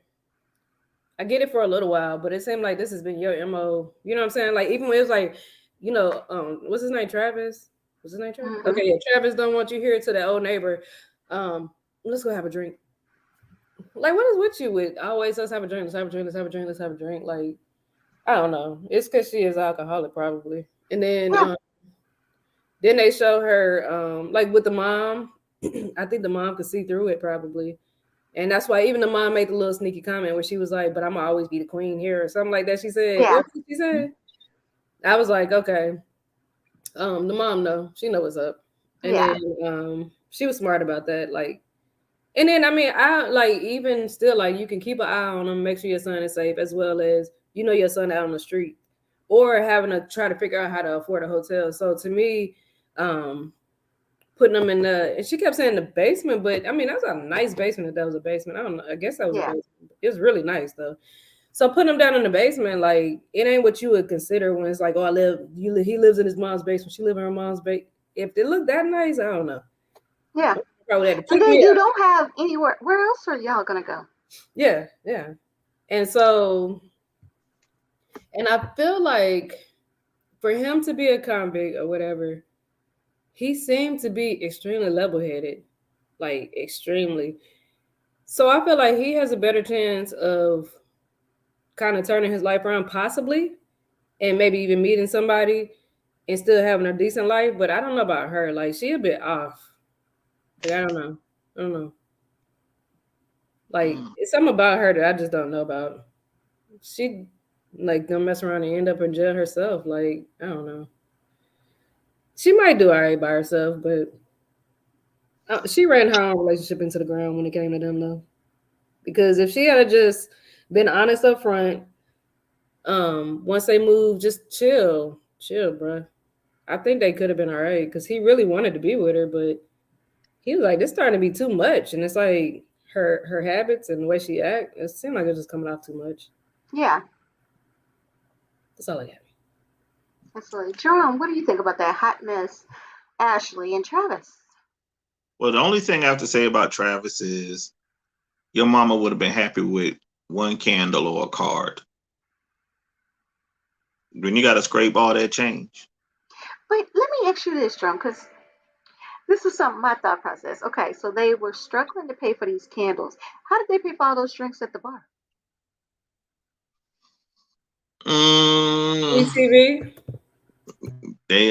I get it for a little while, but it seemed like this has been your MO. You know what I'm saying? Like even when it was like, what's his name? Travis? Was his name Travis? hmm Okay, yeah, Travis don't want you here to the old neighbor. Let's go have a drink. Like, what is with you with always let's have a drink, let's have a drink, let's have a drink, let's have a drink? Like, I don't know. It's because she is alcoholic, probably. And yeah, then they show her like with the mom. I think the mom could see through it probably. And that's why even the mom made the little sneaky comment where she was like, "But I'm gonna always be the queen here," or something like that. She said, yeah, "What did she say?" I was like, "Okay." The mom know she know what's up, and yeah, then she was smart about that. Like, and then I mean, I like even still like you can keep an eye on them, make sure your son is safe, as well as your son out on the street, or having to try to figure out how to afford a hotel. So to me, um, putting them in and she kept saying the basement, but I mean that's a nice basement if that was a basement. I don't know. I guess that was a yeah, basement. It was really nice though. So putting them down in the basement, like it ain't what you would consider when it's like, oh, he lives in his mom's basement. She live in her mom's basement. If they look that nice, I don't know. yeah. Probably had to And kick then me you out. don't have anywhere. Where else are y'all gonna go? Yeah, yeah. And so, and I feel like for him to be a convict or whatever, he seemed to be extremely level-headed, like extremely. So I feel like he has a better chance of kind of turning his life around, possibly, and maybe even meeting somebody and still having a decent life. But I don't know about her. Like she a bit off. Like I don't know. I don't know. Like Mm. it's something about her that I just don't know about. She like gonna mess around and end up in jail herself. Like I don't know. She might do all right by herself, but she ran her own relationship into the ground when it came to them though. Because if she had just been honest up front, once they moved, just chill, bro. I think they could have been all right because he really wanted to be with her, but he was like, "This starting to be too much," and it's like her habits and the way she act. It seemed like it's just coming off too much. Yeah, That's all I got. absolutely. Jerome, what do you think about that hot mess, Ashley and Travis? Well, the only thing I have to say about Travis is your mama would have been happy with one candle or a card. When you got to scrape all that change. But let me ask you this, Jerome, because this was something my thought process. Okay, so they were struggling to pay for these candles. How did they pay for all those drinks at the bar? Mm, ETV, they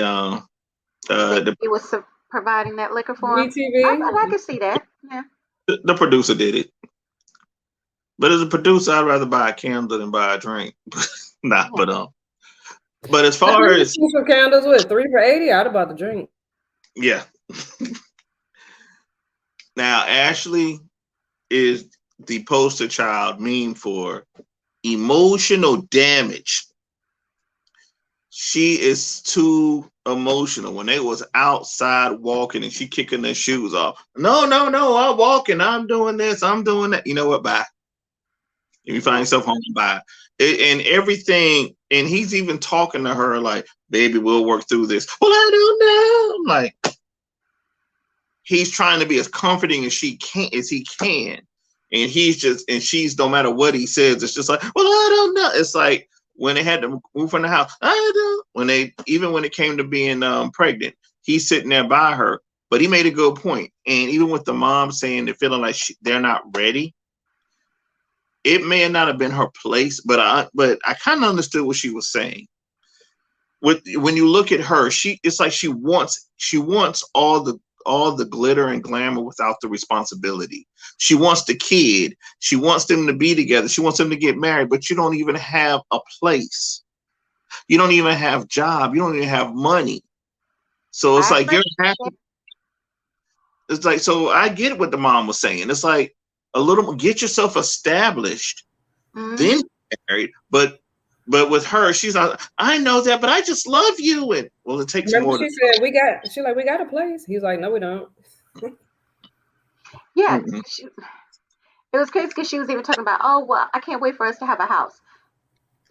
It was providing that liquor for them. I ETV. could see that. Yeah. the producer did it. But as a producer, I'd rather buy a candle than buy a drink. Nah, Yeah. but as I far think as some candles with 3 for $80. I'd about the drink. yeah, now Ashley is the poster child meme for emotional damage. She is too emotional. When they was outside walking and she kicking their shoes off. No, I'm walking. I'm doing this. I'm doing that. You know what? Bye. If you find Yeah. yourself home, bye. And everything And he's even talking to her like, baby, we'll work through this. Well, I don't know. I'm like, he's trying to be as comforting as he can. And she's, no matter what he says, it's just like, well, I don't know. It's like when they had to move from the house, I don't, when it came to being pregnant, he's sitting there by her, but he made a good point. And even with the mom saying they're feeling like they're not ready, it may not have been her place, but I kind of understood what she was saying. When you look at her, it's like she wants all the glitter and glamour without the responsibility. She wants the kid. She wants them to be together. She wants them to get married, but you don't even have a place. You don't even have job. You don't even have money. So it's like you're happy. It's like, so I get what the mom was saying. It's like get yourself established, then get married. But with her, she's not. I know that, but I just love you. And well, it takes Remember more. She said we got a place. He's like, no, we don't. Yeah, it was crazy because she was even talking about, oh well, I can't wait for us to have a house,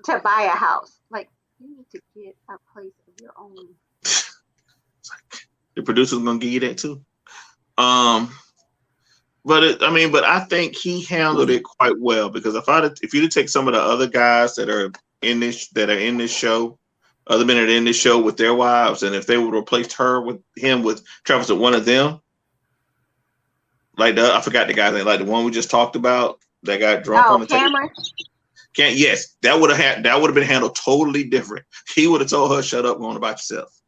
to buy a house. Like, you need to get a place of your own. The producer's gonna give you that too. But I think he handled it quite well, because if you'd take some of the other guys that are in this show, other men that are in this show with their wives, and if they would replace her with Travis with one of them, like I forgot the guy's name, like the one we just talked about that got drunk on the Cameron. Yes, that would have been handled totally different. He would have told her, "Shut up, go on about yourself."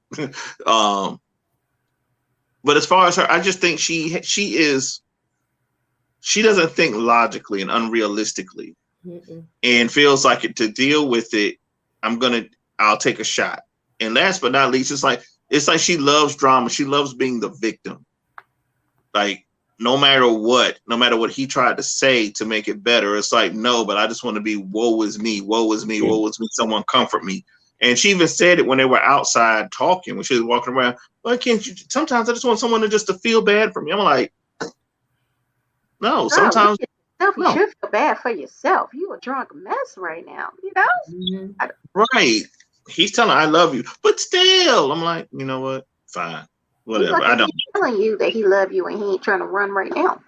But as far as her, I just think she doesn't think logically and unrealistically. And feels like to deal with it, I'll take a shot. And last but not least, it's like she loves drama. She loves being the victim. Like, no matter what he tried to say to make it better, it's like, no, but I just want to be, woe is me, someone comfort me. And she even said it when they were outside talking, when she was walking around. Why can't you? Sometimes I just want someone to feel bad for me. I'm like, no, sometimes you should feel bad for yourself. You a drunk mess right now, you know? Right. He's telling her, I love you, but still, I'm like, you know what? Fine. Whatever. I don't. He's telling you that he love you and he ain't trying to run right now.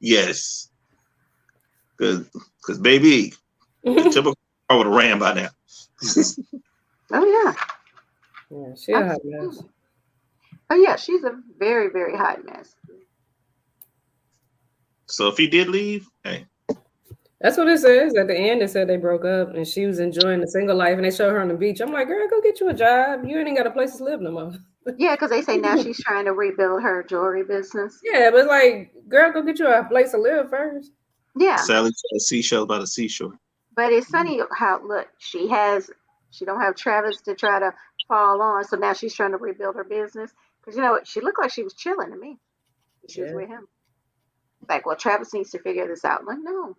Yes. Because baby, the typical car would have ran by now. Oh yeah. Yeah, she's a hot mess. Oh yeah, she's a very, very hot mess. So if he did leave, hey. That's what it says. At the end, it said they broke up and she was enjoying the single life, and they showed her on the beach. I'm like, girl, go get you a job. You ain't got a place to live no more. Yeah, because they say now she's trying to rebuild her jewelry business. Yeah, but it's like, girl, go get you a place to live first. Yeah. Sally's a seashell by the seashore. But it's funny how, look, she don't have Travis to try to fall on, so now she's trying to rebuild her business. Because, you know, she looked like she was chilling to me. She was with him. Like, well, Travis needs to figure this out. I'm like, no.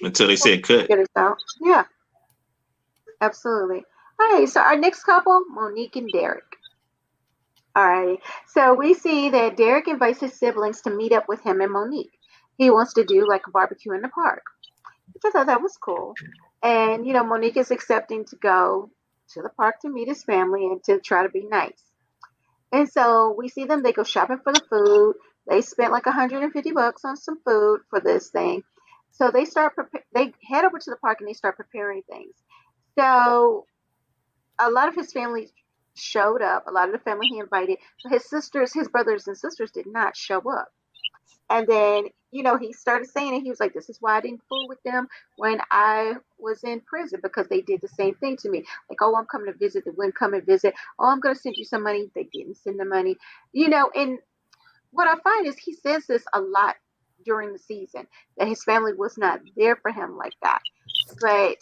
Until they said cut. Figure this out. Yeah. Absolutely. All right, so our next couple, Monique and Derek. All right, so we see that Derek invites his siblings to meet up with him and Monique. He wants to do like a barbecue in the park, which I thought that was cool. And, you know, Monique is accepting to go to the park to meet his family and to try to be nice. And so we see them, they go shopping for the food. They spent like $150 on some food for this thing. So they they head over to the park and they start preparing things. So a lot of his family showed up, a lot of the family he invited, but his brothers and sisters did not show up. And then, you know, he started saying it. He was like, this is why I didn't fool with them when I was in prison, because they did the same thing to me. Like, oh, I'm coming to visit. They wouldn't come and visit. Oh, I'm going to send you some money. They didn't send the money. You know, and what I find is he says this a lot during the season, that his family was not there for him like that. But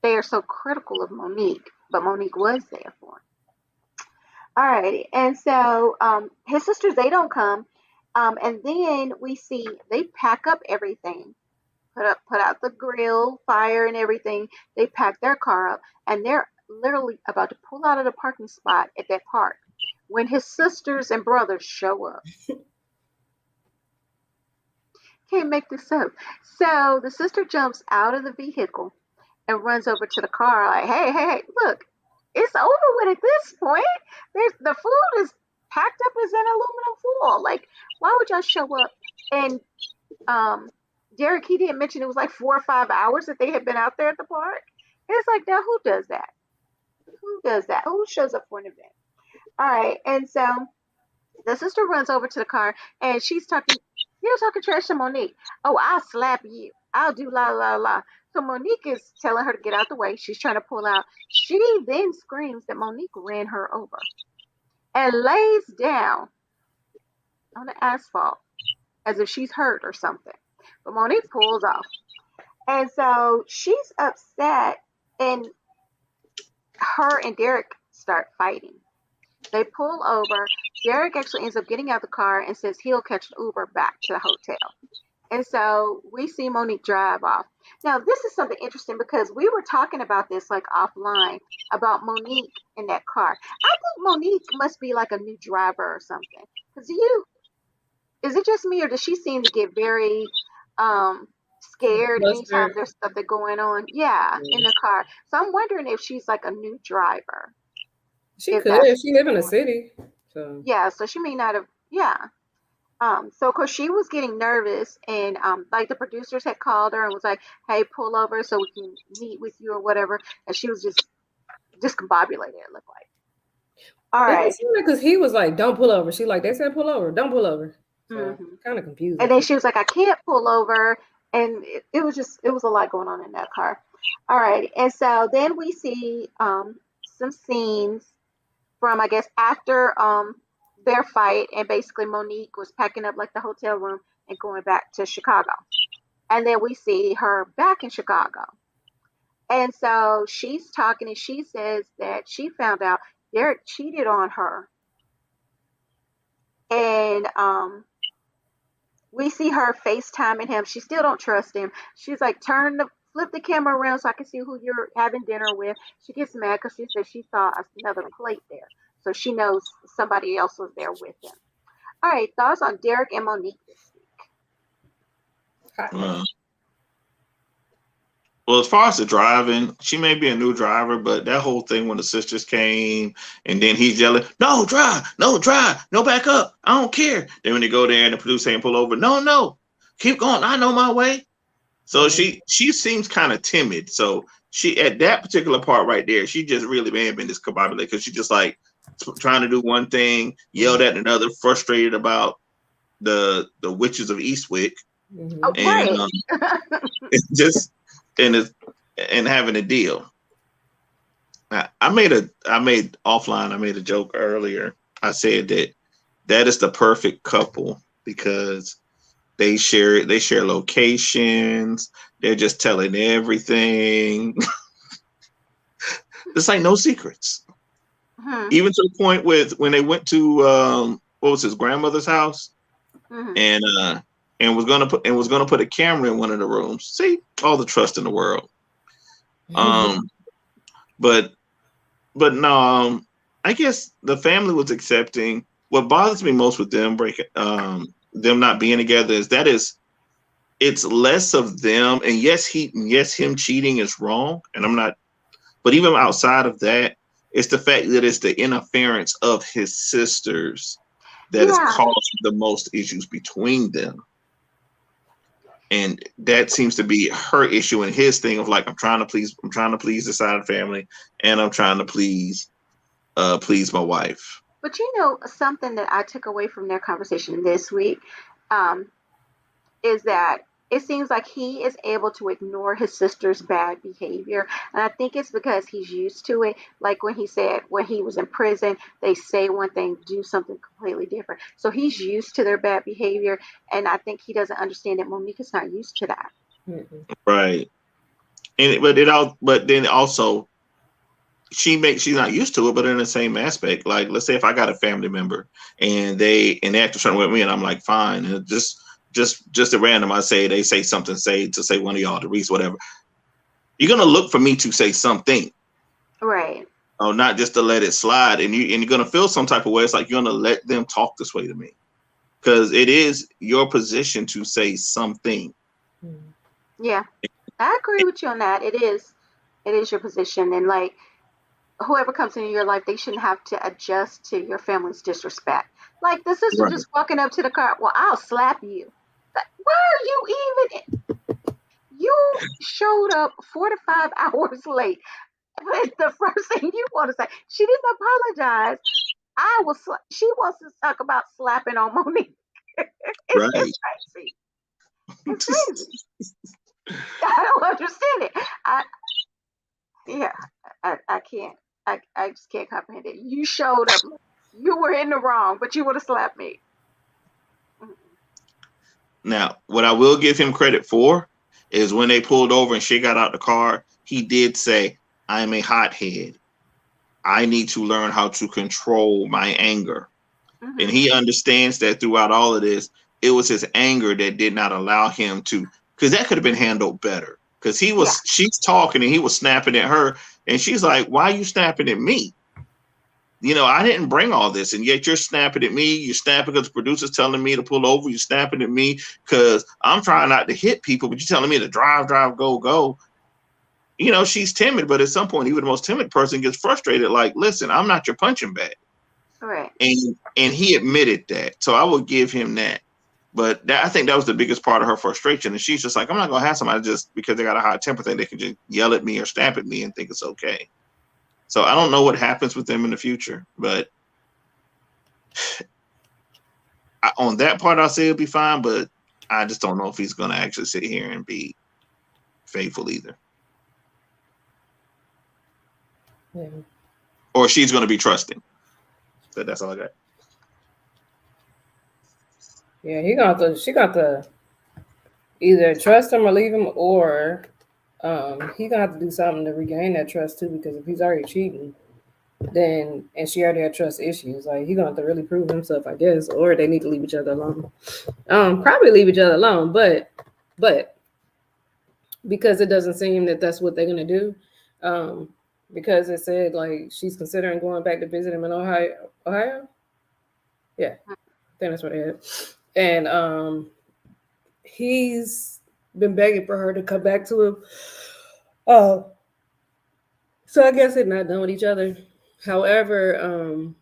they are so critical of Monique, but Monique was there for him. All righty. And so his sisters, they don't come. And then we see they pack up everything, put out the grill, fire and everything. They pack their car up and they're literally about to pull out of the parking spot at that park when his sisters and brothers show up. Can't make this up. So the sister jumps out of the vehicle and runs over to the car like, hey, look, it's over with at this point. There's the food is packed up as an aluminum foil. Like, why would y'all show up? And um Derek, he didn't mention it was like 4 or 5 hours that they had been out there at the park. It's like, now who does that? Who does that? Who shows up for an event? All right. And so the sister runs over to the car and she's talking trash to Monique. Oh, I'll slap you. I'll do la la la. So Monique is telling her to get out the way. She's trying to pull out. She then screams that Monique ran her over and lays down on the asphalt as if she's hurt or something. But Monique pulls off. And so she's upset, and her and Derek start fighting. They pull over. Derek actually ends up getting out the car and says he'll catch an Uber back to the hotel. And so we see Monique drive off. Now, this is something interesting because we were talking about this like offline about Monique in that car. I think Monique must be like a new driver or something. Because is it just me or does she seem to get very scared anytime Flustered. there's something going on? Yeah, in Yeah. the car. So I'm wondering if she's like a new driver. She If could. that's She live in a city. So yeah, so she may not have yeah. So of course she was getting nervous and like the producers had called her and was like, hey, pull over so we can meet with you or whatever. And she was just discombobulated, it looked like. All it right. was because he was like, "Don't pull over." She like, they said, "Pull over, don't pull over." So Hmm. kind of confusing. And then she was like, I can't pull over. And it was a lot going on in that car. All right. And so then we see some scenes from, I guess, after their fight. And basically Monique was packing up like the hotel room and going back to Chicago. And then we see her back in Chicago. And so she's talking and she says that she found out Derek cheated on her. And we see her FaceTiming him. She still don't trust him. She's like, flip the camera around so I can see who you're having dinner with. She gets mad because she says she saw another plate there. So she knows somebody else was there with him. All right, thoughts on Derek and Monique this week? Hot Uh, mess. well, as far as the driving, she may be a new driver, but that whole thing when the sisters came and then he's yelling, "No, drive, no, back up. I don't care." Then when they go there and the producer saying, "Pull over," no, keep going. I know my way. So Mhm. she seems kind of timid. So she at that particular part right there, she just really may have been discombobulated because she just like trying to do one thing, yelled at another, frustrated about the witches of Eastwick, Mhm. Oh, and right. just and it's, and having a deal. I made offline. I made a joke earlier. I said that is the perfect couple because they share locations. They're just telling everything. It's like no secrets. Hmm. Even to the point with when they went to what was his grandmother's house Hmm. and was gonna put a camera in one of the rooms. See, all the trust in the world. Um, but no, I guess the family was accepting. What bothers me most with them not being together is it's less of them, and yes, him cheating is wrong, and I'm not. But even outside of that, it's the fact that it's the interference of his sisters that has Yeah. caused the most issues between them. And that seems to be her issue and his thing of like, I'm trying to please the side of the family, and I'm trying to please my wife. But something that I took away from their conversation this week um, is that it seems like he is able to ignore his sister's bad behavior. And I think it's because he's used to it. Like when he said when he was in prison, they say one thing, do something completely different. So he's used to their bad behavior. And I think he doesn't understand that Monique is not used to that. Mhm. Right. But then also she's not used to it, but in the same aspect, like let's say if I got a family member and they act a certain way with me, and I'm like, fine, and just at random, they say something, say one of y'all, the Reese, whatever. You're gonna look for me to say something, Right. not just to let it slide, and you're gonna feel some type of way. It's like you're gonna let them talk this way to me because it is your position to say something. Yeah, I agree with you on that. It is your position, and like whoever comes into your life, they shouldn't have to adjust to your family's disrespect. Like the sister Right. just walking up to the car, well, I'll slap you. Like, why are you even? You showed up 4 to 5 hours late. But the first thing you want to say, she didn't apologize. I was. She wants to talk about slapping on Monique. Right. It's crazy. It's crazy. I don't understand it. I yeah. I can't. I just can't comprehend it. You showed up. You were in the wrong, but you would have slapped me. Now, what I will give him credit for is when they pulled over and she got out the car, he did say, I'm a hothead. I need to learn how to control my anger. And Mm-hmm. he understands that throughout all of this, it was his anger that did not allow him to, because that could have been handled better. Because Yeah. she's talking and he was snapping at her, and she's like, why are you snapping at me? I didn't bring all this, and yet you're snapping at me. You're snapping because the producer's telling me to pull over. You're snapping at me because I'm trying not to hit people, but you're telling me to drive, go, go. She's timid, but at some point, even the most timid person gets frustrated. Like, listen, I'm not your punching bag. Right. And he admitted that, so I will give him that. But I think that was the biggest part of her frustration, and she's just like, I'm not gonna have somebody just because they got a high temper thing they can just yell at me or stamp at me and think it's okay. So I don't know what happens with them in the future, but on that part, I'll say it'll be fine. But I just don't know if he's gonna actually sit here and be faithful either, Yeah. or she's gonna be trusting. So that's all I got. Yeah, she got to either trust him or leave him, or he gonna have to do something to regain that trust too. Because if he's already cheating, then and she already had trust issues, like he gonna have to really prove himself, I guess, or they need to leave each other alone. Probably leave each other alone, but because it doesn't seem that that's what they're gonna do. Um, because it said like she's considering going back to visit him in Ohio. Ohio, yeah, I think that's what it is. And he's been begging for her to come back to him. So I guess they're not done with each other. However,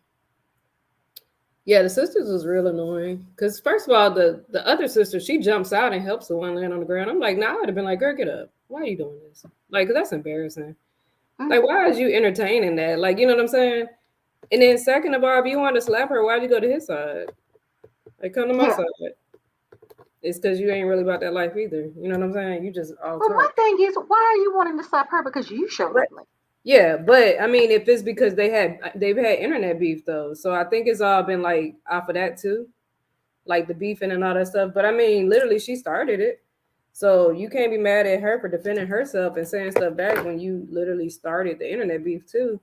yeah, the sisters was real annoying. Because first of all, the other sister, she jumps out and helps the one laying on the ground. I'm like, nah, I would have been like, girl, get up. Why are you doing this? Like, 'cause that's embarrassing. Like, Mm-hmm. why is you entertaining that? Like, you know what I'm saying? And then second of all, if you want to slap her, why'd you go to his side? Like, come to my Yeah. side. It's because you ain't really about that life either. You know what I'm saying? You just all But my talk. thing is, why are you wanting to slap her because you showed up But late? yeah, but I mean, if it's because they've had internet beef though, so I think it's all been like off of that too, like the beefing and all that stuff. But I mean, literally, she started it, so you can't be mad at her for defending herself and saying stuff back when you literally started the internet beef too.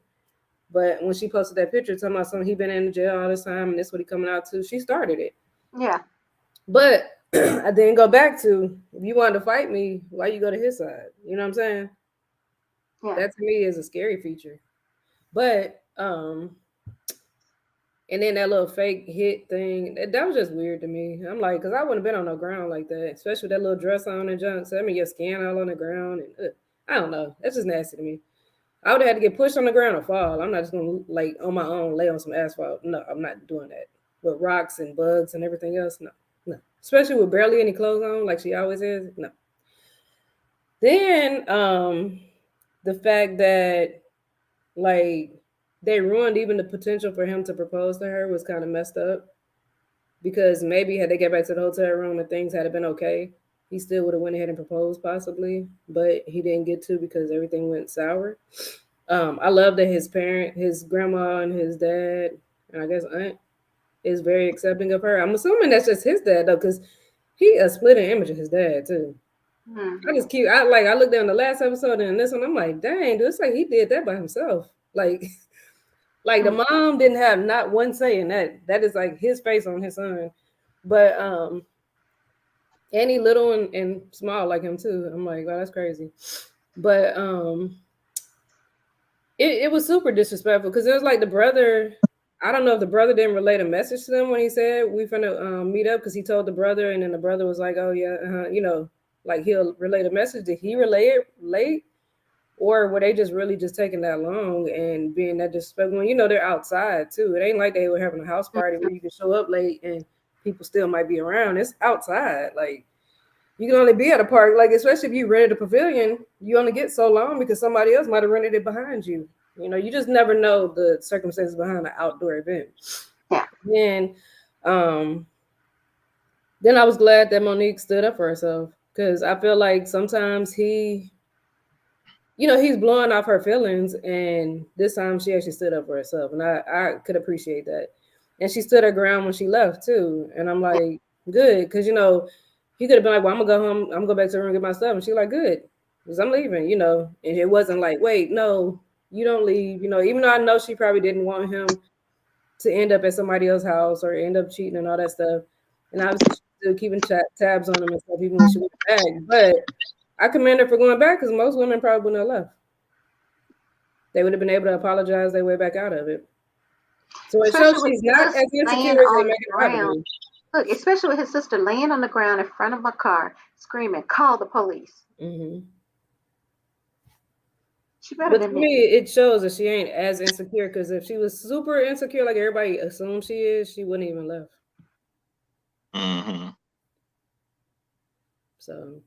But when she posted that picture talking about something he been in jail all this time and this what he coming out to, she started it. Yeah. But I didn't go back to if you wanted to fight me, why you go to his side? You know what I'm saying? Yeah. That to me is a scary feature. But and then that little fake hit thing, that was just weird to me. I'm like, because I wouldn't have been on no ground like that, especially with that little dress on and junk. So I mean, your skin all on the ground, and I don't know. That's just nasty to me. I would have had to get pushed on the ground or fall. I'm not just gonna like on my own lay on some asphalt. No, I'm not doing that. With rocks and bugs and everything else, no, no. Especially with barely any clothes on, like she always is. No. Then the fact that like they ruined even the potential for him to propose to her was kind of messed up, because maybe had they get back to the hotel room and things had been okay, he still would have went ahead and proposed possibly, but he didn't get to because everything went sour. I love that his grandma and his dad, and I guess aunt, is very accepting of her. I'm assuming that's just his dad though, because he a splitting image of his dad too. I Mm-hmm. just keep I looked down the last episode and this one, I'm like, dang, dude, it's like he did that by himself. Like like the mom didn't have not one say in that. That is like his face on his son. But any little and small like him too. I'm like, wow, that's crazy. But it was super disrespectful because it was like the brother. I don't know if the brother didn't relay a message to them when he said we finna meet up because he told the brother, and then the brother was like, "Oh yeah, like he'll relay the message." Did he relay it late, or were they just really just taking that long and being that disrespectful? When they're outside too. It ain't like they were having a house party where you can show up late and people still might be around. It's outside, like. You can only be at a park, like especially if you rented a pavilion, you only get so long because somebody else might have rented it behind you. You just never know the circumstances behind an outdoor event. Yeah. And um, then I was glad that Monique stood up for herself because I feel like sometimes he's blowing off her feelings, and this time she actually stood up for herself, and I could appreciate that. And she stood her ground when she left too, and I'm like, good, because he could have been like, well, I'm gonna go home, I'm gonna go back to the room and get my stuff, and she like, good, because I'm leaving, and it wasn't like, wait, no, you don't leave, even though I know she probably didn't want him to end up at somebody else's house or end up cheating and all that stuff, and obviously she's still keeping tabs on him and stuff even when she went back, but I commend her for going back because most women probably wouldn't have left. They would have been able to apologize their way back out of it. So it shows Especially with she's not just as laying insecure as they on the make it out to ground. be. Look, especially with his sister laying on the ground in front of my car, screaming, "Call the police!" Mm-hmm. She better But to than me. me, it shows that she ain't as insecure because if she was super insecure like everybody assumes she is, she wouldn't even left. Mm-hmm. So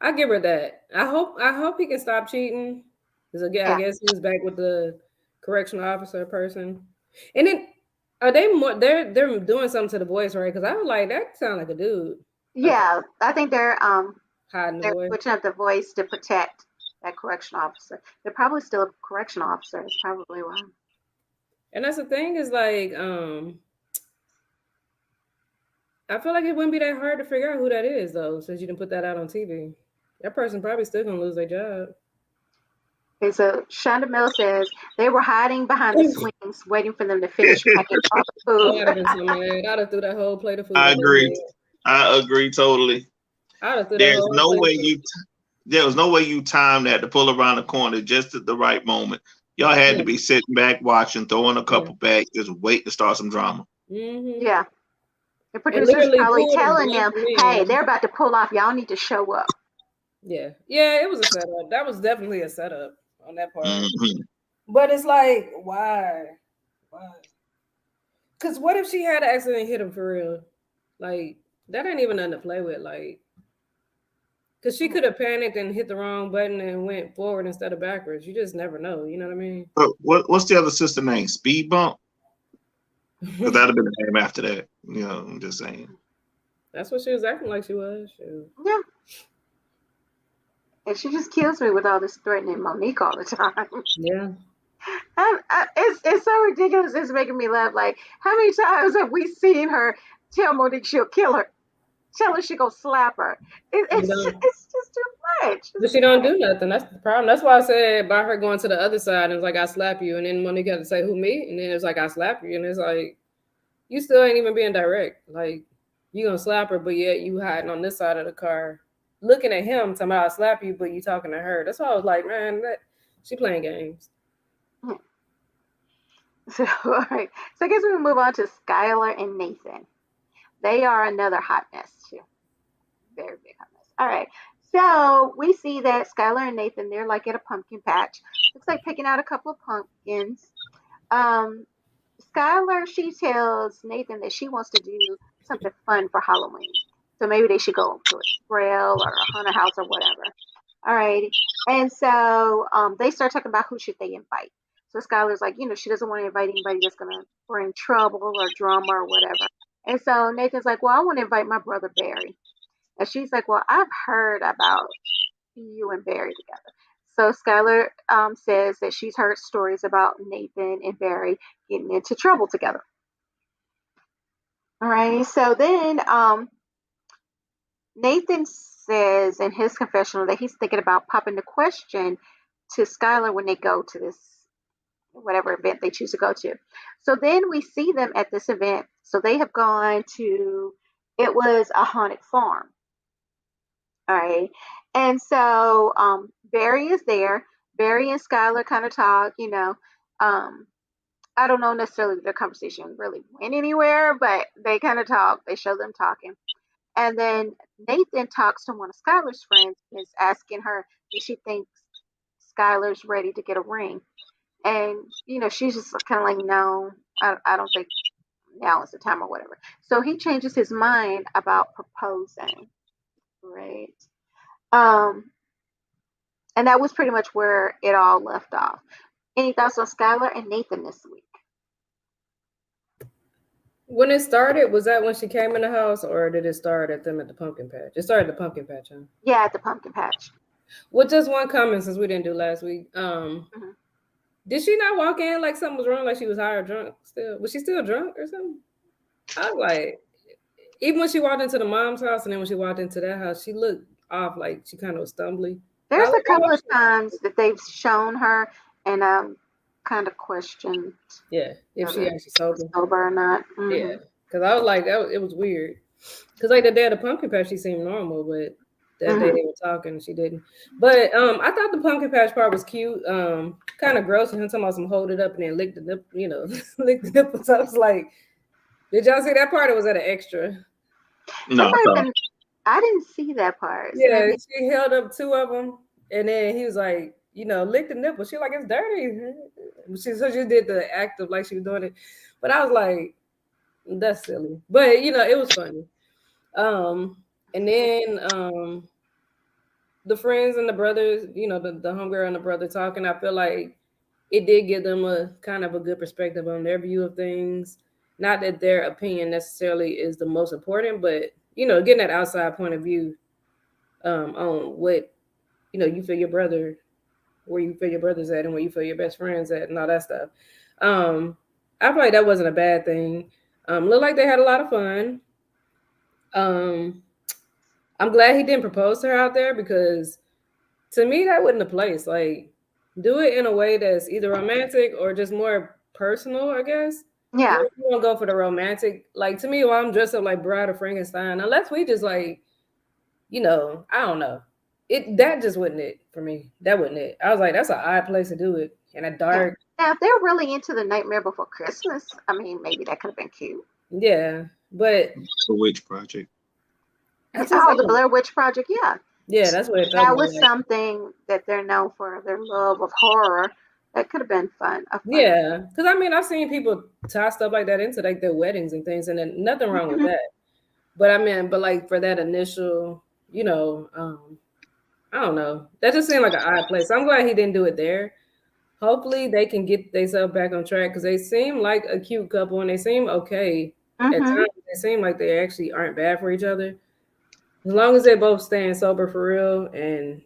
I give her that. I hope he can stop cheating. Because again, I Yeah. guess he was back with the correctional officer person. And then are they more they're doing something to the voice, right? Because I was like, that sound like a dude. Like Yeah, I think hiding the they're voice. switching up the voice to protect that correctional officer. They're probably still a correctional officer. Is probably why. And that's the thing is like, I feel like it wouldn't be that hard to figure out who that is though, since you didn't put that out on TV. That person probably still gonna lose their job. Okay, so Shonda Mill says they were hiding behind the swings, waiting for them to finish packing all the Oh, food. I'd have been so mad. I'd have threw that whole plate of food I at their agree. head. I agree totally. I'd have threw that There's whole no plate of way food. there was no way you timed that to pull around the corner just at the right moment. Y'all had Yeah, to be sitting back watching, throwing a yeah. couple back, just wait to start some drama. Mm-hmm. Yeah, the And producer's literally probably pulled a telling black them, "Hey, man. they're about to pull off. Y'all need to show up." Yeah, yeah. It was a setup. That was definitely a setup on that part. Mm-hmm. But it's like, why? Why? Because what if she had an accident and hit him for real? Like that ain't even nothing to play with. Like, because she could have panicked and hit the wrong button and went forward instead of backwards. You just never know. You know what I But what's the other sister name? Speed Bump? Because mean? that'd have been the name after that. I'm just saying. That's what she was acting like she was. Shoot. Yeah, and she just kills me with all this threatening Monique all the time. Yeah. It's so ridiculous. It's making me laugh. Like, how many times have we seen her tell Monique she'll kill her? Tell her she gonna slap her. You know, It's just too much. but It's she too don't much. do nothing. That's the problem. That's why I said by her going to the other side and it's like I slap you, and then Monique had to say who me, and then it's like I slap you, and it's like you still ain't even being direct. Like you gonna slap her, but yet you hiding on this side of the car, looking at him, talking about I slap you, but you talking to her. That's why I was like, man, that she playing games. So, all right. So I guess we can move on to Skylar and Nathan. They are another hot mess too. Very big hot mess. All right. So we see that Skylar and Nathan, they're like at a pumpkin patch. Looks like picking out a couple of pumpkins. Um, Skylar, she tells Nathan that she wants to do something fun for Halloween. So maybe they should go to a trail or a haunted house or whatever. All right. And so they start talking about who should they invite. So Skylar's like, she doesn't want to invite anybody that's going to bring trouble or drama or whatever. And so Nathan's like, well, I want to invite my brother Barry. And she's like, well, I've heard about you and Barry together. So Skylar says that she's heard stories about Nathan and Barry getting into trouble together. All right. So then Nathan says in his confessional that he's thinking about popping the question to Skylar when they go to this whatever event they choose to go to. So then we see them at this event. So they have gone to it was a haunted farm. All right. And so Barry is there. Barry and Skylar kind of talk, um, I don't know necessarily their conversation really went anywhere, but they kind of talk. They show them talking. And then Nathan talks to one of Skylar's friends and is asking her if she thinks Skylar's ready to get a ring. And, she's just kind of like, no, I don't think now is the time or whatever. So he changes his mind about proposing, right? Um, and that was pretty much where it all left off. Any thoughts on Skylar and Nathan this week? When it started, was that when she came in the house, or did it start at them at the pumpkin patch? It started at the pumpkin patch, huh? Yeah, at the pumpkin patch. Well, just one comment since we didn't do last week. Did she not walk in like something was wrong, like she was high or drunk still? Was she still drunk or something? I was like, even when she walked into the mom's house and then when she walked into that house, she looked off, like she kind of was stumbly. There's a couple of times that they've shown her and kind of questioned if she actually sober or not. Yeah, because I was like, it was weird. Because like the day of the pumpkin patch, she seemed normal, but that day they were talking and she didn't. But I thought the pumpkin patch part was cute. Kind of gross, and him talking about some hold it up and then lick the nip, lick the nipples. I was like, did y'all see that part, or was that an extra? No, I didn't see that part. Yeah, she held up two of them, and then he was like, lick the nipple. She was like, it's dirty. So she did the act of like she was doing it, but I was like, that's silly. But it was funny. And then the friends and the brothers, the homegirl and the brother talking, I feel like it did give them a kind of a good perspective on their view of things. Not that their opinion necessarily is the most important, but getting that outside point of view on what you feel your brother, where you feel your brother's at, and where you feel your best friends at, and all that stuff. I feel like that wasn't a bad thing. Looked like they had a lot of fun. I'm glad he didn't propose to her out there, because to me that wasn't the place. Like, do it in a way that's either romantic or just more personal, I guess. Yeah. You won't go for the romantic. Like, to me, while I'm dressed up like Bride of Frankenstein, unless we just like, I don't know. That just wasn't it for me. That wasn't it. I was like, that's an odd place to do it in a dark. Now, if they're really into the Nightmare Before Christmas, I mean, maybe that could have been cute. Yeah, but the Witch Project. The Blair Witch Project, yeah. Yeah, that's what it felt that was like. Something that they're known for, their love of horror. That could have been fun. Yeah, because I mean, I've seen people tie stuff like that into like their weddings and things, and then nothing wrong with that. But I mean, like for that initial, I don't know. That just seemed like an odd place. I'm glad he didn't do it there. Hopefully they can get themselves back on track, because they seem like a cute couple and they seem okay. At times they seem like they actually aren't bad for each other. As long as they're both staying sober for real and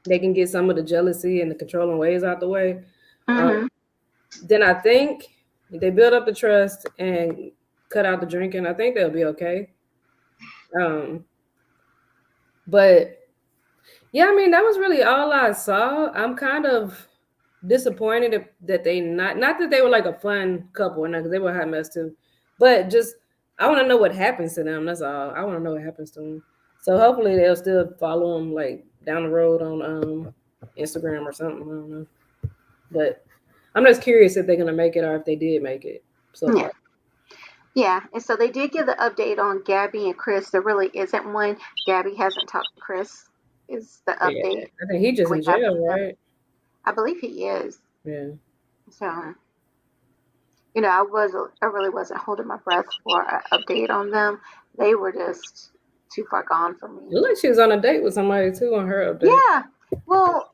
they can get some of the jealousy and the controlling ways out the way, then I think if they build up the trust and cut out the drinking, I think they'll be okay. But yeah, I mean, that was really all I saw. I'm kind of disappointed that they not that they were like a fun couple, and because they were a hot mess too, but just I want to know what happens to them. That's all. I want to know what happens to them. So hopefully they'll still follow them like down the road on Instagram or something. I don't know, but I'm just curious if they're gonna make it or if they did make it. So yeah, and so they did give the update on Gabby and Chris. There really isn't one. Gabby hasn't talked to Chris. Is the update? Yeah, I think he just in jail, right? I believe he is. Yeah. So, I really wasn't holding my breath for an update on them. They were just too far gone for me. It looked like she was on a date with somebody too on her update. Yeah. Well,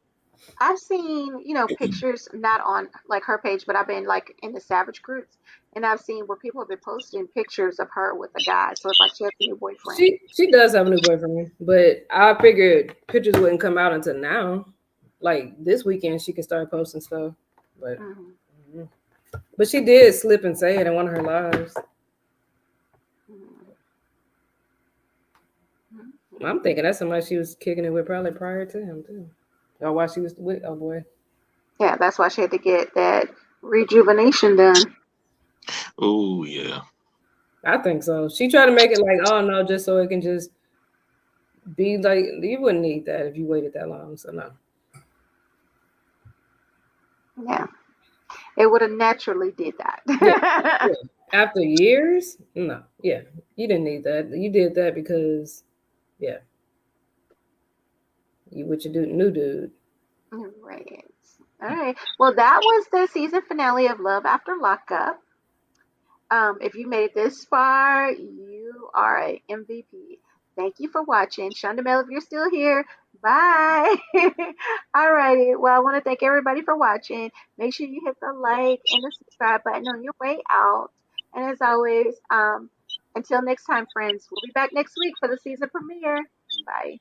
I've seen, pictures not on like her page, but I've been like in the Savage groups, and I've seen where people have been posting pictures of her with a guy. So it's like she has a new boyfriend. She does have a new boyfriend, but I figured pictures wouldn't come out until now. Like this weekend, she could start posting stuff. But but she did slip and say it in one of her lives. I'm thinking that's somebody she was kicking it with probably prior to him too, or while she was with boy. Yeah, that's why she had to get that rejuvenation done. Oh yeah, I think so. She tried to make it like, oh no, just so it can just be like, you wouldn't need that if you waited that long. So no. Yeah. It would have naturally did that. Yeah, yeah. After years, no, yeah, you didn't need that. You did that because, yeah, you with your new dude. Right. All right. Well, that was the season finale of Love After Lockup. If you made it this far, you are a MVP. Thank you for watching. Shonda Mel, if you're still here, bye. All righty. Well, I want to thank everybody for watching. Make sure you hit the like and the subscribe button on your way out. And as always, until next time, friends, we'll be back next week for the season premiere. Bye.